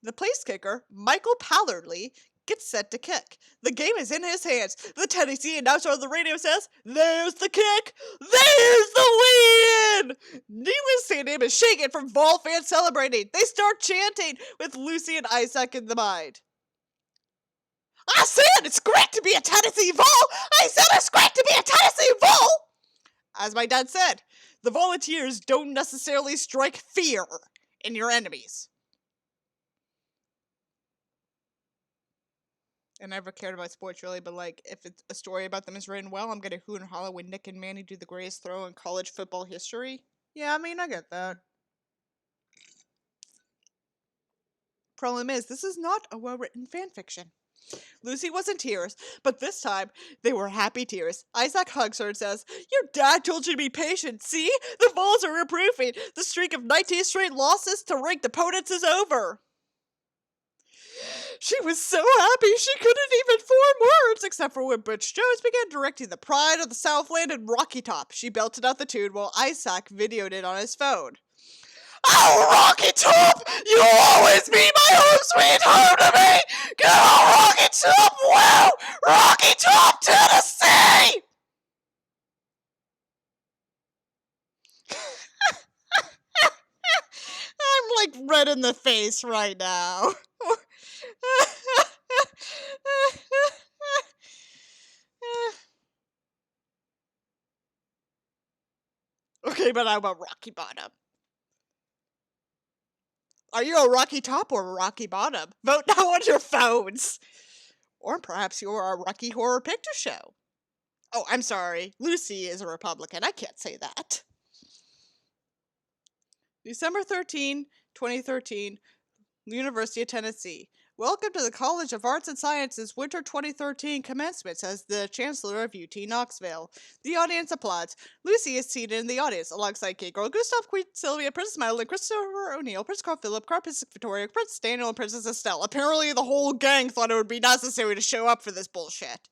The place kicker, Michael Pallardly, gets set to kick. The game is in his hands. The Tennessee announcer on the radio says, "There's the kick! There's the win!" Neyland Stadium is shaken from Vol fans celebrating. They start chanting with Lucy and Isak in the mind. I said it's great to be a Tennessee Vol! I said it's great to be a Tennessee Vol! As my dad said, the Volunteers don't necessarily strike fear in your enemies. I never cared about sports really, but like if it's a story about them is written well, I'm gonna hoot and holler when Nick and Manny do the greatest throw in college football history. Yeah, I mean, I get that. Problem is, this is not a well-written fanfiction. Lucy was in tears, but this time they were happy tears. Isak hugs her and says, "Your dad told you to be patient. See? The Vols are improving. The streak of 19 straight losses to ranked opponents is over." She was so happy she couldn't even form words, except for when Butch Jones began directing the Pride of the Southland and Rocky Top. She belted out the tune while Isak videoed it on his phone. "Oh, Rocky Top! You'll always be my home sweet home to me! Get on Rocky Top! Wow! Rocky Top, Tennessee!" I'm like red in the face right now. Okay, but how about Rocky Bottom? Are you a Rocky Top or a Rocky Bottom? Vote now on your phones. Or perhaps you're a Rocky Horror Picture Show. Oh, I'm sorry. Lucy is a Republican. I can't say that. December 13, 2013, University of Tennessee. Welcome to the College of Arts and Sciences Winter 2013 commencement, says the Chancellor of UT Knoxville. The audience applauds. Lucy is seated in the audience alongside Gabriel, Gustav, Queen Sylvia, Princess Madeleine, Christopher O'Neill, Prince Carl Philip, Princess Victoria, Prince Daniel, and Princess Estelle. Apparently the whole gang thought it would be necessary to show up for this bullshit.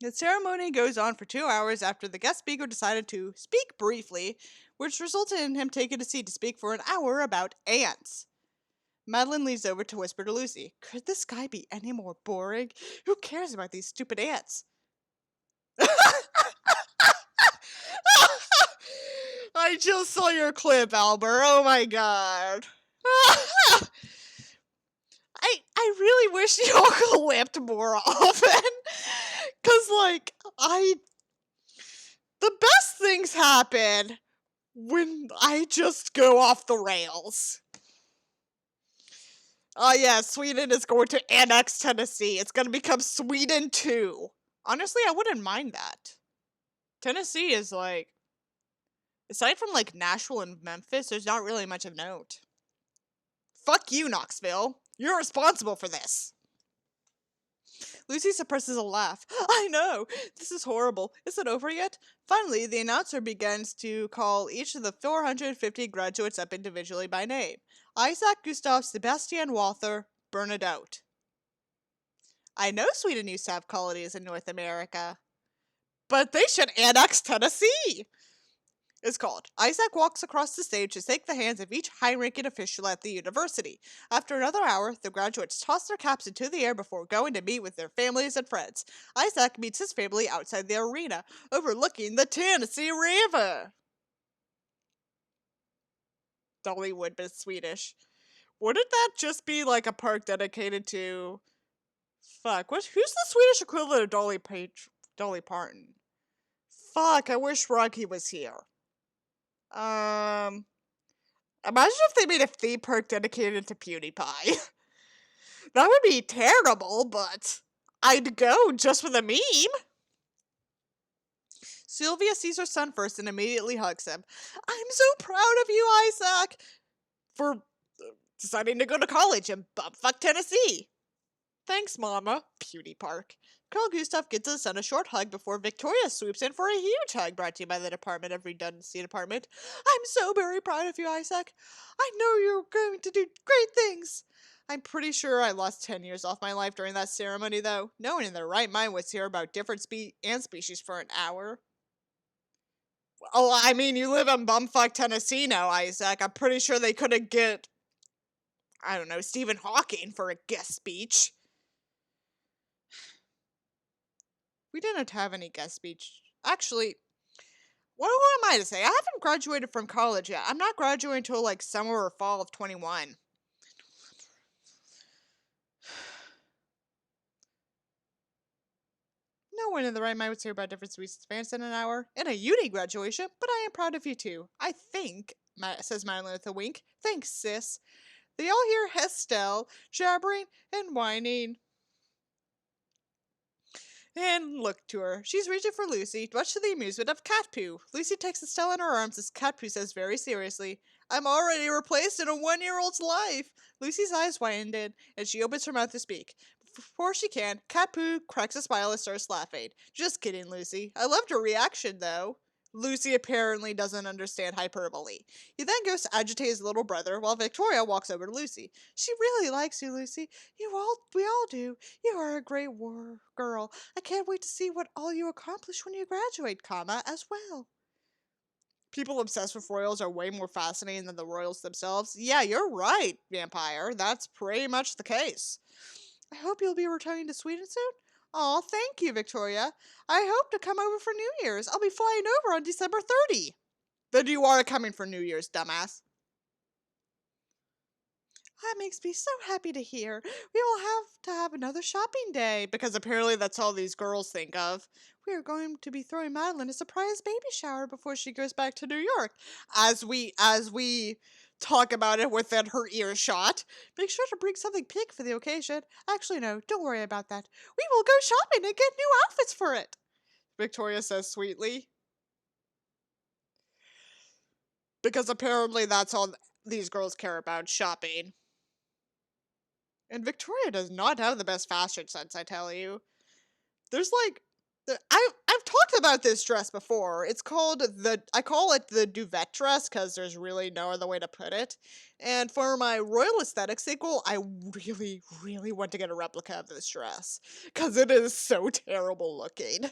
The ceremony goes on for 2 hours after the guest speaker decided to speak briefly, which resulted in him taking a seat to speak for an hour about ants. Madeline leans over to whisper to Lucy, "Could this guy be any more boring? Who cares about these stupid ants?" I just saw your clip, Albert. Oh my god. I really wish you clipped more often. Cause the best things happen when I just go off the rails. Oh yeah, Sweden is going to annex Tennessee. It's gonna become Sweden 2. Honestly, I wouldn't mind that. Tennessee is aside from Nashville and Memphis, there's not really much of note. Fuck you, Knoxville. You're responsible for this. Lucy suppresses a laugh. I know! This is horrible. Is it over yet? Finally, the announcer begins to call each of the 450 graduates up individually by name. Isak, Gustav, Sebastian, Walther, Bernadotte. I know Sweden used to have colonies in North America, but they should annex Tennessee! Is called. Isak walks across the stage to shake the hands of each high-ranking official at the university. After another hour, the graduates toss their caps into the air before going to meet with their families and friends. Isak meets his family outside the arena, overlooking the Tennessee River. Dollywood, but Swedish. Wouldn't that just be a park dedicated to... Fuck, who's the Swedish equivalent of Dolly Parton? Fuck, I wish Rocky was here. Imagine if they made a theme park dedicated to PewDiePie. That would be terrible, but I'd go just for the meme. Sylvia sees her son first and immediately hugs him. I'm so proud of you, Isak, for deciding to go to college in bumfuck Tennessee. Thanks, Mama. PewDiePie. Carl Gustav gives his son a short hug before Victoria swoops in for a huge hug brought to you by the Department of Redundancy Department. I'm so very proud of you, Isak. I know you're going to do great things. I'm pretty sure I lost 10 years off my life during that ceremony, though. No one in their right mind would hear about different ant species for an hour. Oh, I mean, you live in bumfuck Tennessee now, Isak. I'm pretty sure they couldn't get, I don't know, Stephen Hawking for a guest speech. We didn't have any guest speech. Actually, what am I to say? I haven't graduated from college yet. I'm not graduating until summer or fall of 21. No one in the right mind would say about different species advanced in an hour. In a uni graduation, but I am proud of you too. I think, says Madeleine with a wink. Thanks, sis. They all hear Estelle jabbering and whining and look to her. She's reaching for Lucy, much to the amusement of Catpoo. Lucy takes Estelle in her arms as Catpoo says very seriously, I'm already replaced in a 1-year-old's life. Lucy's eyes widened, and she opens her mouth to speak. Before she can, Catpoo cracks a smile and starts laughing. Just kidding, Lucy. I loved your reaction, though. Lucy apparently doesn't understand hyperbole. He then goes to agitate his little brother, while Victoria walks over to Lucy. She really likes you, Lucy. We all do. You are a great girl. I can't wait to see what all you accomplish when you graduate, as well. People obsessed with royals are way more fascinating than the royals themselves. Yeah, you're right, Vampire. That's pretty much the case. I hope you'll be returning to Sweden soon. Aw, thank you, Victoria. I hope to come over for New Year's. I'll be flying over on December 30. Then you are coming for New Year's, dumbass. That makes me so happy to hear. We will have to have another shopping day, because apparently that's all these girls think of. We are going to be throwing Madeleine a surprise baby shower before she goes back to New York. As we talk about it within her earshot. Make sure to bring something pink for the occasion. Actually, no, don't worry about that. We will go shopping and get new outfits for it, Victoria says sweetly. Because apparently that's all these girls care about, shopping. And Victoria does not have the best fashion sense, I tell you. There's like, I've talked about this dress before. It's called I call it the duvet dress because there's really no other way to put it. And for my Royal Aesthetic sequel, I really, really want to get a replica of this dress because it is so terrible looking.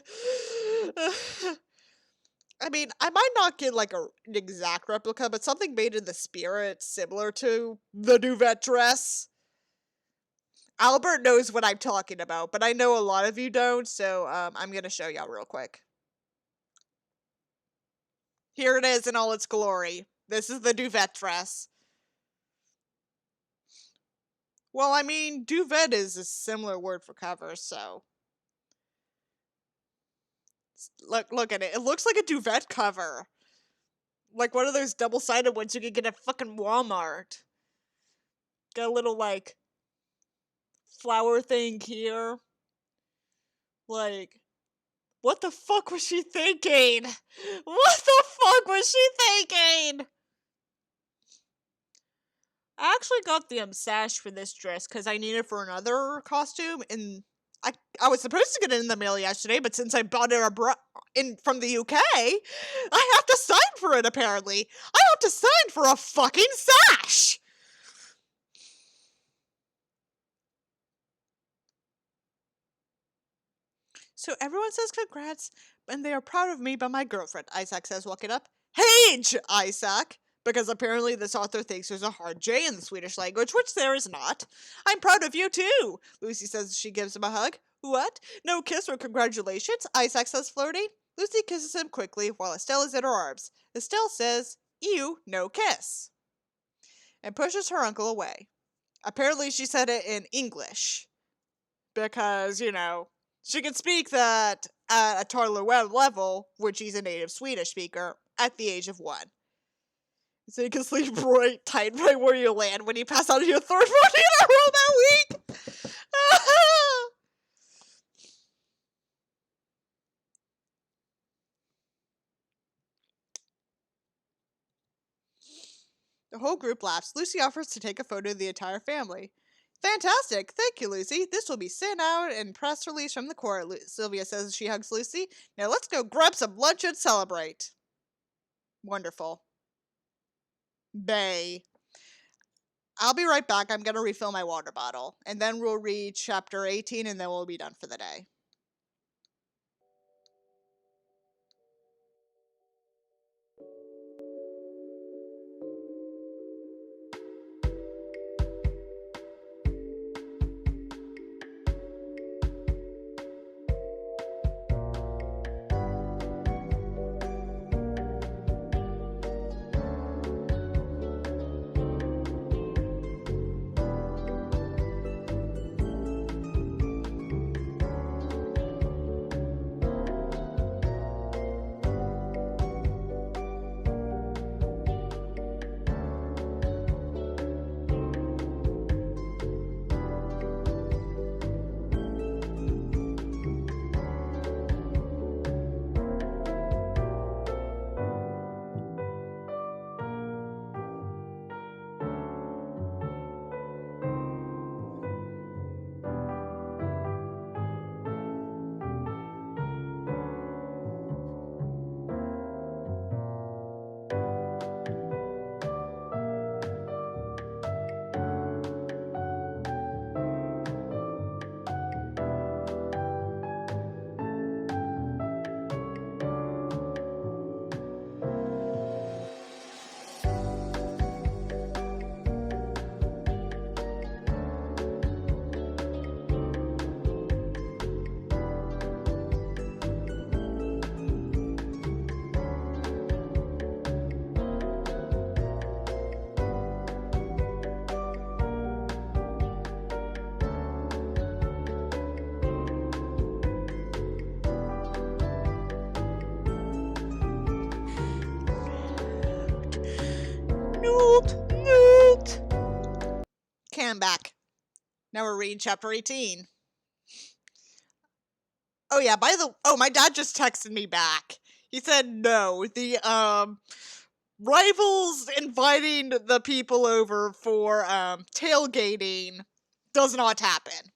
I mean, I might not get like an exact replica, but something made in the spirit similar to the duvet dress. Albert knows what I'm talking about, but I know a lot of you don't, so I'm going to show y'all real quick. Here it is in all its glory. This is the duvet dress. Well, I mean, duvet is a similar word for cover, so... Look at it. It looks like a duvet cover. Like one of those double-sided ones you can get at fucking Walmart. Got a little, like, flower thing here. Like, what the fuck was she thinking? What the fuck was she thinking? I actually got the sash for this dress because I need it for another costume, and I was supposed to get it in the mail yesterday, but since I bought it from the UK, I have to sign for it, apparently. I have to sign for a fucking sash! So everyone says congrats, and they are proud of me but my girlfriend, Isak says, walking up. Hage, Isak! Because apparently this author thinks there's a hard J in the Swedish language, which there is not. I'm proud of you too, Lucy says as she gives him a hug. What? No kiss or congratulations? Isak says, flirting. Lucy kisses him quickly while Estelle is in her arms. Estelle says, ew, no kiss, and pushes her uncle away. Apparently she said it in English. Because, you know, she can speak that at a toddler level, which she's a native Swedish speaker, at the age of 1. So you can sleep right tight right where you land when you pass out of your third morning in a row that week. The whole group laughs. Lucy offers to take a photo of the entire family. Fantastic! Thank you, Lucy. This will be sent out and press release from the court, Sylvia says as she hugs Lucy. Now let's go grab some lunch and celebrate. Wonderful. Bay. I'll be right back. I'm going to refill my water bottle. And then we'll read chapter 18 and then we'll be done for the day. I'm back. Now we're reading chapter 18. Oh yeah, my dad just texted me back. He said no, the rivals inviting the people over for tailgating does not happen.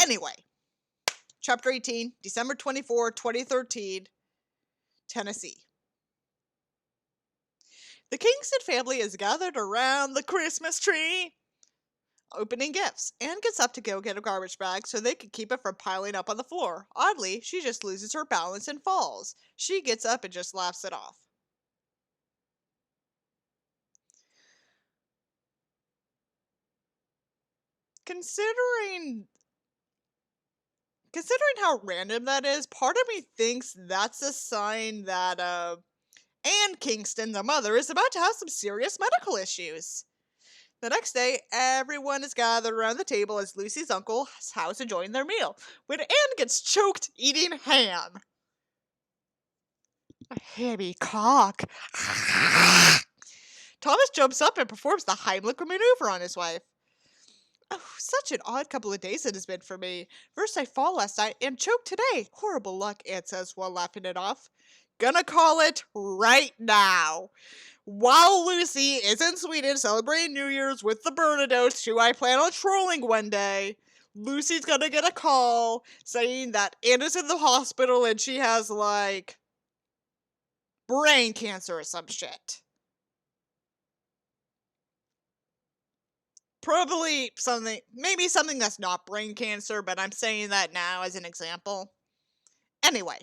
Anyway, chapter 18, December 24, 2013, Tennessee. The Kingston family is gathered around the Christmas tree, opening gifts. Anne gets up to go get a garbage bag so they can keep it from piling up on the floor. Oddly, she just loses her balance and falls. She gets up and just laughs it off. Considering considering how random that is, part of me thinks that's a sign that Anne Kingston, the mother, is about to have some serious medical issues. The next day, everyone is gathered around the table as Lucy's uncle's house enjoying their meal, when Anne gets choked eating ham. A hammy cock. Thomas jumps up and performs the Heimlich maneuver on his wife. Oh, such an odd couple of days it has been for me. First I fall last night and choke today. Horrible luck, Anne says while laughing it off. Gonna call it right now. While Lucy is in Sweden celebrating New Year's with the Bernadottes, who I plan on trolling one day, Lucy's gonna get a call saying that Anna's in the hospital and she has, like, brain cancer or some shit. Probably maybe something that's not brain cancer, but I'm saying that now as an example. Anyway,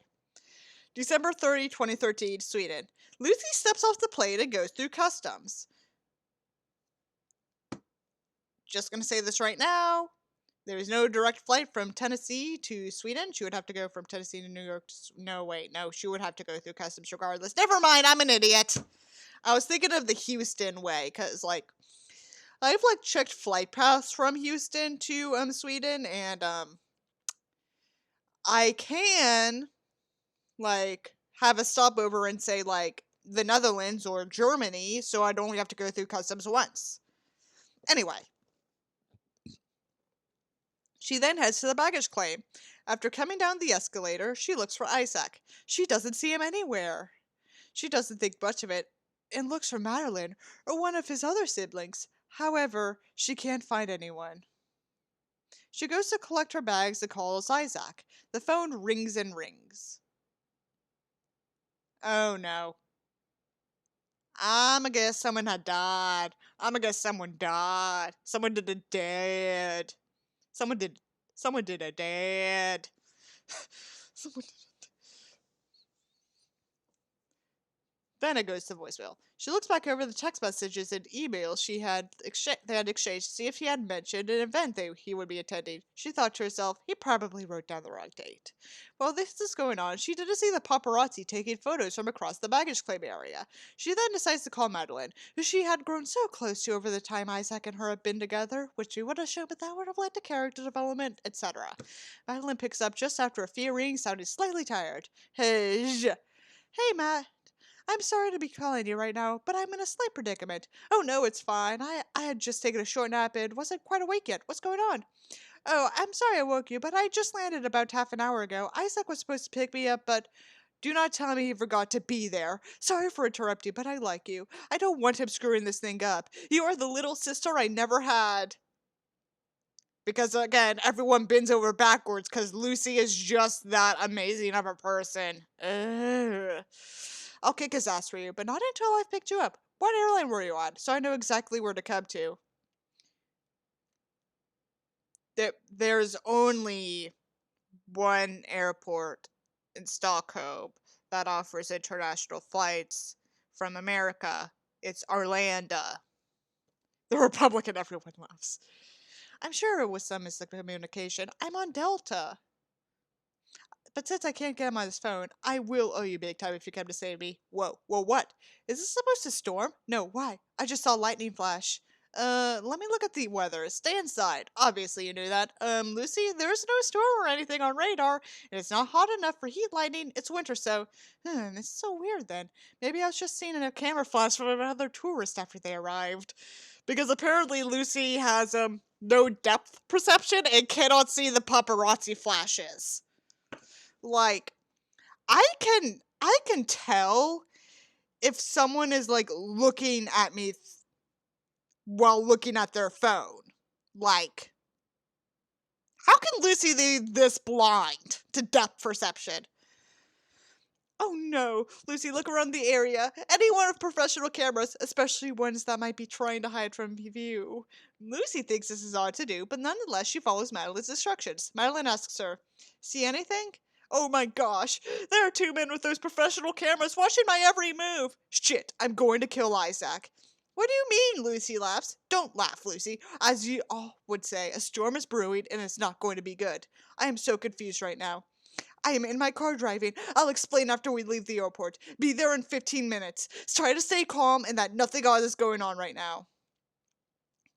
December 30, 2013, Sweden. Lucy steps off the plane and goes through customs. Just gonna say this right now. There is no direct flight from Tennessee to Sweden. She would have to go from Tennessee to New York. No, wait, no, she would have to go through customs regardless. Never mind, I'm an idiot. I was thinking of the Houston way, because, like, I've, like, checked flight paths from Houston to Sweden, and I can, like, have a stopover and say, like, the Netherlands or Germany, so I'd only have to go through customs once. Anyway, she then heads to the baggage claim. After coming down the escalator, she looks for Isak. She doesn't see him anywhere. She doesn't think much of it and looks for Madeleine or one of his other siblings. However, she can't find anyone. She goes to collect her bags and calls Isak. The phone rings and rings. Oh no. I'ma guess someone had died. I'ma guess someone died. Someone did a dead. Someone did. Someone did a dead. Someone. Then it goes to voicemail. She looks back over the text messages and emails they had exchanged to see if he had mentioned an event he would be attending. She thought to herself, he probably wrote down the wrong date. While this is going on, she didn't see the paparazzi taking photos from across the baggage claim area. She then decides to call Madeleine, who she had grown so close to over the time Isak and her had been together, which we would have shown, but that would have led to character development, etc. Madeleine picks up just after a few rings, sounding slightly tired. Hey, Matt. I'm sorry to be calling you right now, but I'm in a slight predicament. Oh no, it's fine. I had just taken a short nap and wasn't quite awake yet. What's going on? Oh, I'm sorry I woke you, but I just landed about half an hour ago. Isak was supposed to pick me up, but do not tell me he forgot to be there. Sorry for interrupting, but I like you. I don't want him screwing this thing up. You are the little sister I never had. Because again, everyone bends over backwards because Lucy is just that amazing of a person. Ugh. I'll kick his ass for you, but not until I've picked you up. What airline were you on, so I know exactly where to come to? There's only one airport in Stockholm that offers international flights from America. It's Orlando. The Republican everyone loves. I'm sure it was some miscommunication. I'm on Delta. But since I can't get him on his phone, I will owe you big time if you come to save me. Whoa, what? Is this supposed to storm? No, why? I just saw lightning flash. Let me look at the weather. Stay inside. Obviously, you knew that. Lucy, there's no storm or anything on radar, and it's not hot enough for heat lightning. It's winter, so. It's so weird then. Maybe I was just seeing a camera flash from another tourist after they arrived. Because apparently Lucy has, no depth perception and cannot see the paparazzi flashes. Like, I can tell if someone is, like, looking at me while looking at their phone. Like, how can Lucy be this blind to depth perception? Oh no, Lucy, look around the area. Anyone with professional cameras, especially ones that might be trying to hide from view. Lucy thinks this is odd to do, but nonetheless she follows Madeline's instructions. Madeline asks her, see anything? Oh my gosh, there are two men with those professional cameras watching my every move. Shit, I'm going to kill Isak. What do you mean? Lucy laughs. Don't laugh, Lucy. As you all would say, a storm is brewing and it's not going to be good. I am so confused right now. I am in my car driving. I'll explain after we leave the airport. Be there in 15 minutes. Try to stay calm and that nothing odd is going on right now.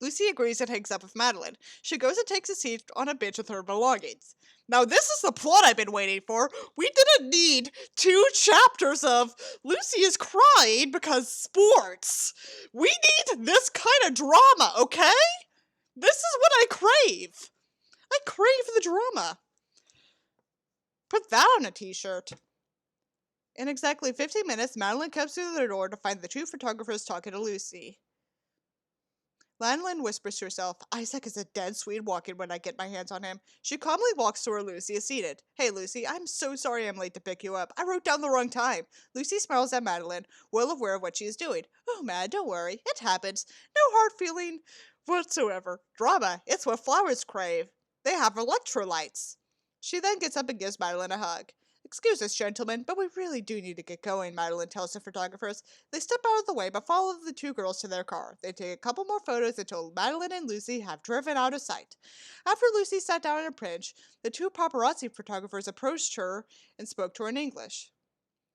Lucy agrees and hangs up with Madeleine. She goes and takes a seat on a bench with her belongings. Now this is the plot I've been waiting for. We didn't need 2 chapters of Lucy is crying because sports. We need this kind of drama, okay? This is what I crave. I crave the drama. Put that on a t-shirt. In exactly 15 minutes, Madeleine comes through the door to find the 2 photographers talking to Lucy. Madeleine whispers to herself, Isak is a dead Swede walking when I get my hands on him. She calmly walks to where Lucy is seated. Hey Lucy, I'm so sorry I'm late to pick you up. I wrote down the wrong time. Lucy smiles at Madeleine, well aware of what she is doing. Oh Mad, don't worry. It happens. No hard feeling whatsoever. Drama. It's what flowers crave. They have electrolytes. She then gets up and gives Madeleine a hug. Excuse us, gentlemen, but we really do need to get going, Madeleine tells the photographers. They step out of the way but follow the 2 girls to their car. They take a couple more photos until Madeleine and Lucy have driven out of sight. After Lucy sat down on a bench, the 2 paparazzi photographers approached her and spoke to her in English.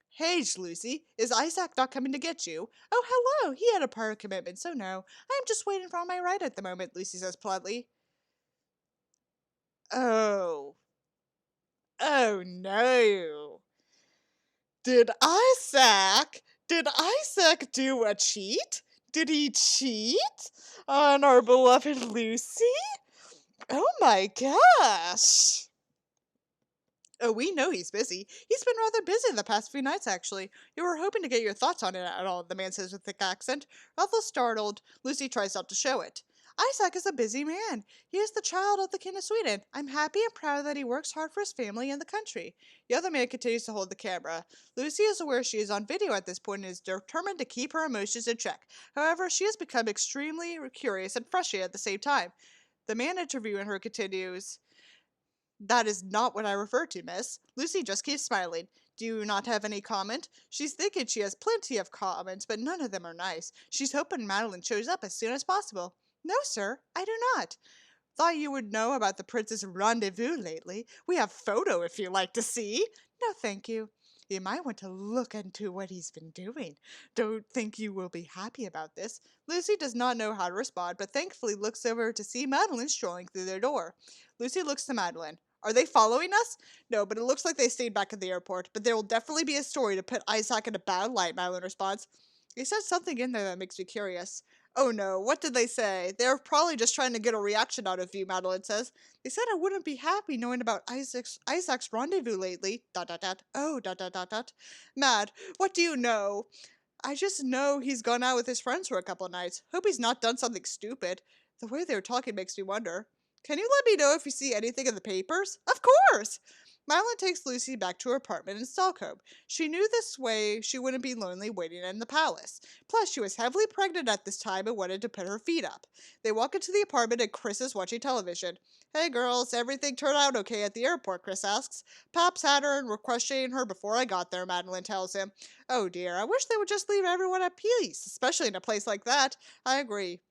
Hey, Lucy, is Isak not coming to get you? Oh, hello, he had a prior commitment, so no. I'm just waiting for my ride at the moment, Lucy says politely. Oh. Oh no. Did Isak? Did Isak do a cheat? Did he cheat on our beloved Lucy? Oh my gosh. Oh, we know he's busy. He's been rather busy the past few nights, actually. You were hoping to get your thoughts on it at all, the man says with a thick accent. Although startled, Lucy tries not to show it. Isak is a busy man. He is the child of the King of Sweden. I'm happy and proud that he works hard for his family and the country. The other man continues to hold the camera. Lucy is aware she is on video at this point and is determined to keep her emotions in check. However, she has become extremely curious and frustrated at the same time. The man interviewing her continues, that is not what I refer to, miss. Lucy just keeps smiling. Do you not have any comment? She's thinking she has plenty of comments, but none of them are nice. She's hoping Madeleine shows up as soon as possible. No, sir, I do not. Thought you would know about the Prince's rendezvous lately. We have photo if you like to see. No, thank you. You might want to look into what he's been doing. Don't think you will be happy about this. Lucy does not know how to respond, but thankfully looks over to see Madeleine strolling through their door. Lucy looks to Madeleine. Are they following us? No, but it looks like they stayed back at the airport. But there will definitely be a story to put Isak in a bad light, Madeleine responds. He said something in there that makes me curious. Oh no, what did they say? They're probably just trying to get a reaction out of you, Madeleine says. They said I wouldn't be happy knowing about Isaac's rendezvous lately. Dot dot dot. Oh, dot dot dot dot. Mad, what do you know? I just know he's gone out with his friends for a couple of nights. Hope he's not done something stupid. The way they're talking makes me wonder. Can you let me know if you see anything in the papers? Of course! Madeline takes Lucy back to her apartment in Stockholm. She knew this way she wouldn't be lonely waiting in the palace. Plus, she was heavily pregnant at this time and wanted to put her feet up. They walk into the apartment and Chris is watching television. Hey girls, everything turned out okay at the airport, Chris asks. Pops had her and were questioning her before I got there, Madeline tells him. Oh dear, I wish they would just leave everyone at peace, especially in a place like that. I agree.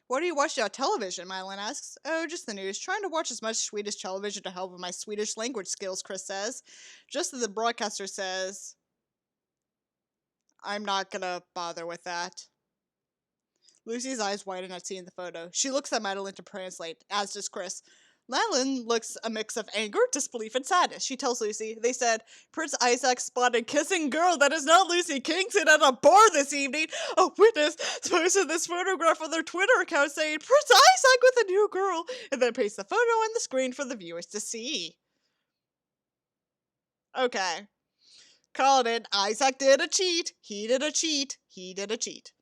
What are you watching on television? Madeline asks. Oh, just the news. Trying to watch as much Swedish television to help with my Swedish language skills, Chris says. Just as the broadcaster says, I'm not gonna bother with that. Lucy's eyes widen at seeing the photo. She looks at Madeleine to translate, as does Chris. Madeleine looks a mix of anger, disbelief, and sadness. She tells Lucy, they said, Prince Isak spotted kissing girl that is not Lucy Kingston at a bar this evening. A witness posted this photograph on their Twitter account saying, Prince Isak with a new girl, and then pastes the photo on the screen for the viewers to see. Okay. Called it. Isak did a cheat. He did a cheat. He did a cheat.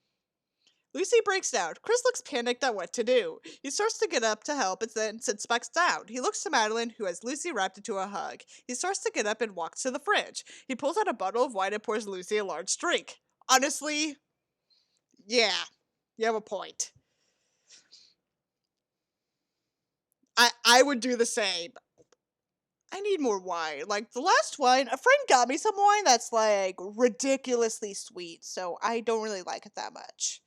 Lucy breaks down. Chris looks panicked at what to do. He starts to get up to help and then sits back down. He looks to Madeleine, who has Lucy wrapped into a hug. He starts to get up and walks to the fridge. He pulls out a bottle of wine and pours Lucy a large drink. Honestly, yeah, you have a point. I would do the same. I need more wine. Like, the last wine, a friend got me some wine that's, like, ridiculously sweet, so I don't really like it that much.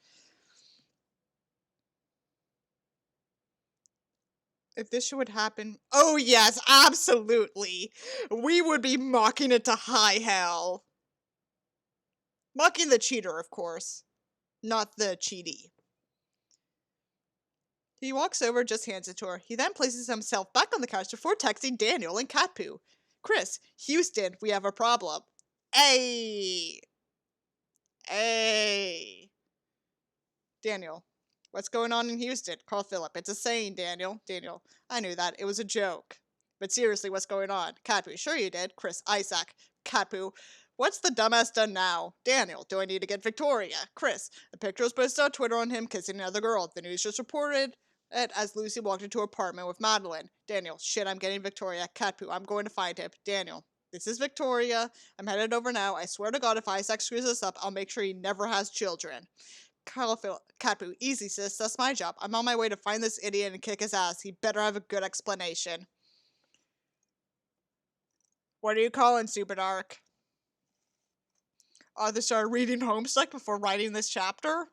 If this would happen, oh yes, absolutely. We would be mocking it to high hell. Mocking the cheater, of course, not the cheatee. He walks over, just hands it to her. He then places himself back on the couch before texting Daniel and cat poo. Chris, Houston, we have a problem. Hey. Hey. Daniel, what's going on in Houston? Carl Phillip, it's a saying, Daniel. Daniel, I knew that. It was a joke. But seriously, what's going on? Catpoo, sure you did. Chris, Isak. Catpoo, what's the dumbass done now? Daniel, do I need to get Victoria? Chris, a picture was posted on Twitter on him kissing another girl. The news just reported it as Lucy walked into her apartment with Madeleine. Daniel, shit, I'm getting Victoria. Catpoo, I'm going to find him. Daniel, this is Victoria. I'm headed over now. I swear to God, if Isak screws this up, I'll make sure he never has children. Carl Phillip, Catpoo, easy sis, that's my job. I'm on my way to find this idiot and kick his ass. He better have a good explanation. What are you calling, Super Dark? Author started reading Homestuck before writing this chapter?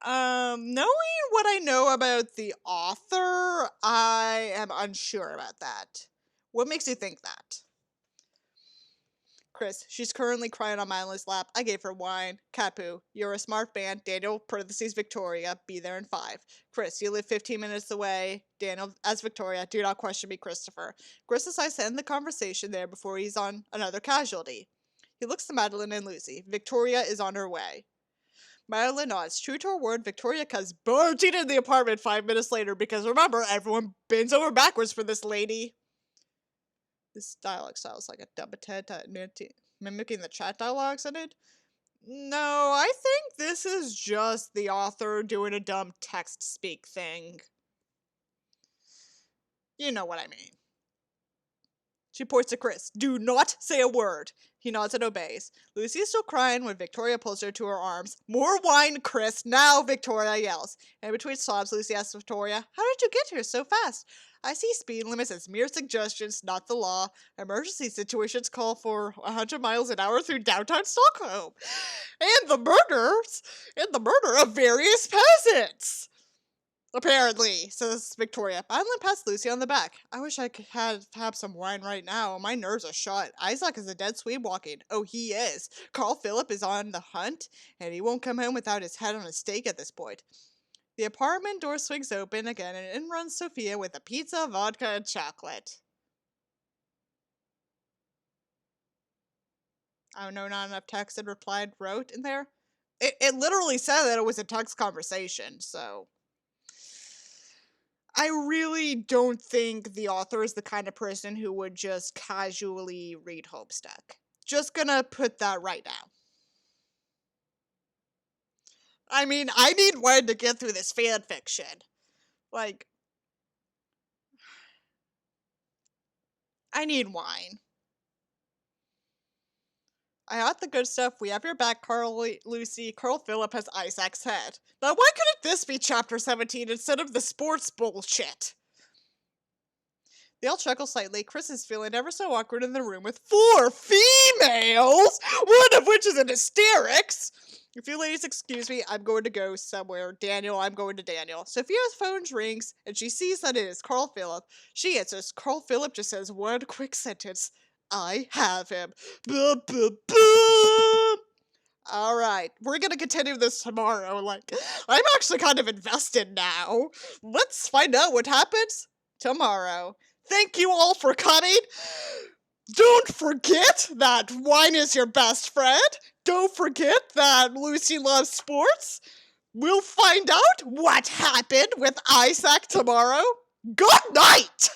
Knowing what I know about the author, I am unsure about that. What makes you think that? Chris, she's currently crying on Madelaine's lap. I gave her wine. Catpoo, you're a smart man. Daniel, parentheses, Victoria, be there in 5. Chris, you live 15 minutes away. Daniel, as Victoria, do not question me, Christopher. Chris decides to end the conversation there before he's on another casualty. He looks to Madeleine and Lucy. Victoria is on her way. Madeleine nods. True to her word, Victoria comes barging into the apartment 5 minutes later because remember, everyone bends over backwards for this lady. This dialogue style is like a dub-a-ted mimicking the chat dialogues in it. No, I think this is just the author doing a dumb text speak thing. You know what I mean. She points to Chris. Do not say a word. He nods and obeys. Lucy is still crying when Victoria pulls her to her arms. More wine, Chris. Now, Victoria yells. In between sobs, Lucy asks Victoria, how did you get here so fast? I see speed limits as mere suggestions, not the law. Emergency situations call for 100 miles an hour through downtown Stockholm. And the murder of various peasants. Apparently, says Victoria. Madeline pats Lucy on the back. I wish I could have some wine right now. My nerves are shot. Isak is a dead Swede walking. Oh, he is. Carl Phillip is on the hunt, and he won't come home without his head on a stake at this point. The apartment door swings open again, and in runs Sofia with a pizza, vodka, and chocolate. I don't know, not enough text and replied, wrote in there. It literally said that it was a text conversation, so... I really don't think the author is the kind of person who would just casually read Homestuck. Just gonna put that right now. I mean, I need wine to get through this fan fiction. Like, I need wine. I got the good stuff. We have your back, Lucy. Carl Phillip has Isak's head. Now, why couldn't this be chapter 17 instead of the sports bullshit? They all chuckle slightly. Chris is feeling ever so awkward in the room with 4 females, one of which is in hysterics. If you ladies excuse me, I'm going to go somewhere. Daniel, I'm going to Daniel. Sophia's phone rings, and she sees that it is Carl Phillip. She answers. Carl Phillip just says one quick sentence. I have him. Buh, buh, buh. Alright, we're gonna continue this tomorrow. Like, I'm actually kind of invested now. Let's find out what happens tomorrow. Thank you all for coming. Don't forget that wine is your best friend. Don't forget that Lucy loves sports. We'll find out what happened with Isak tomorrow. Good night!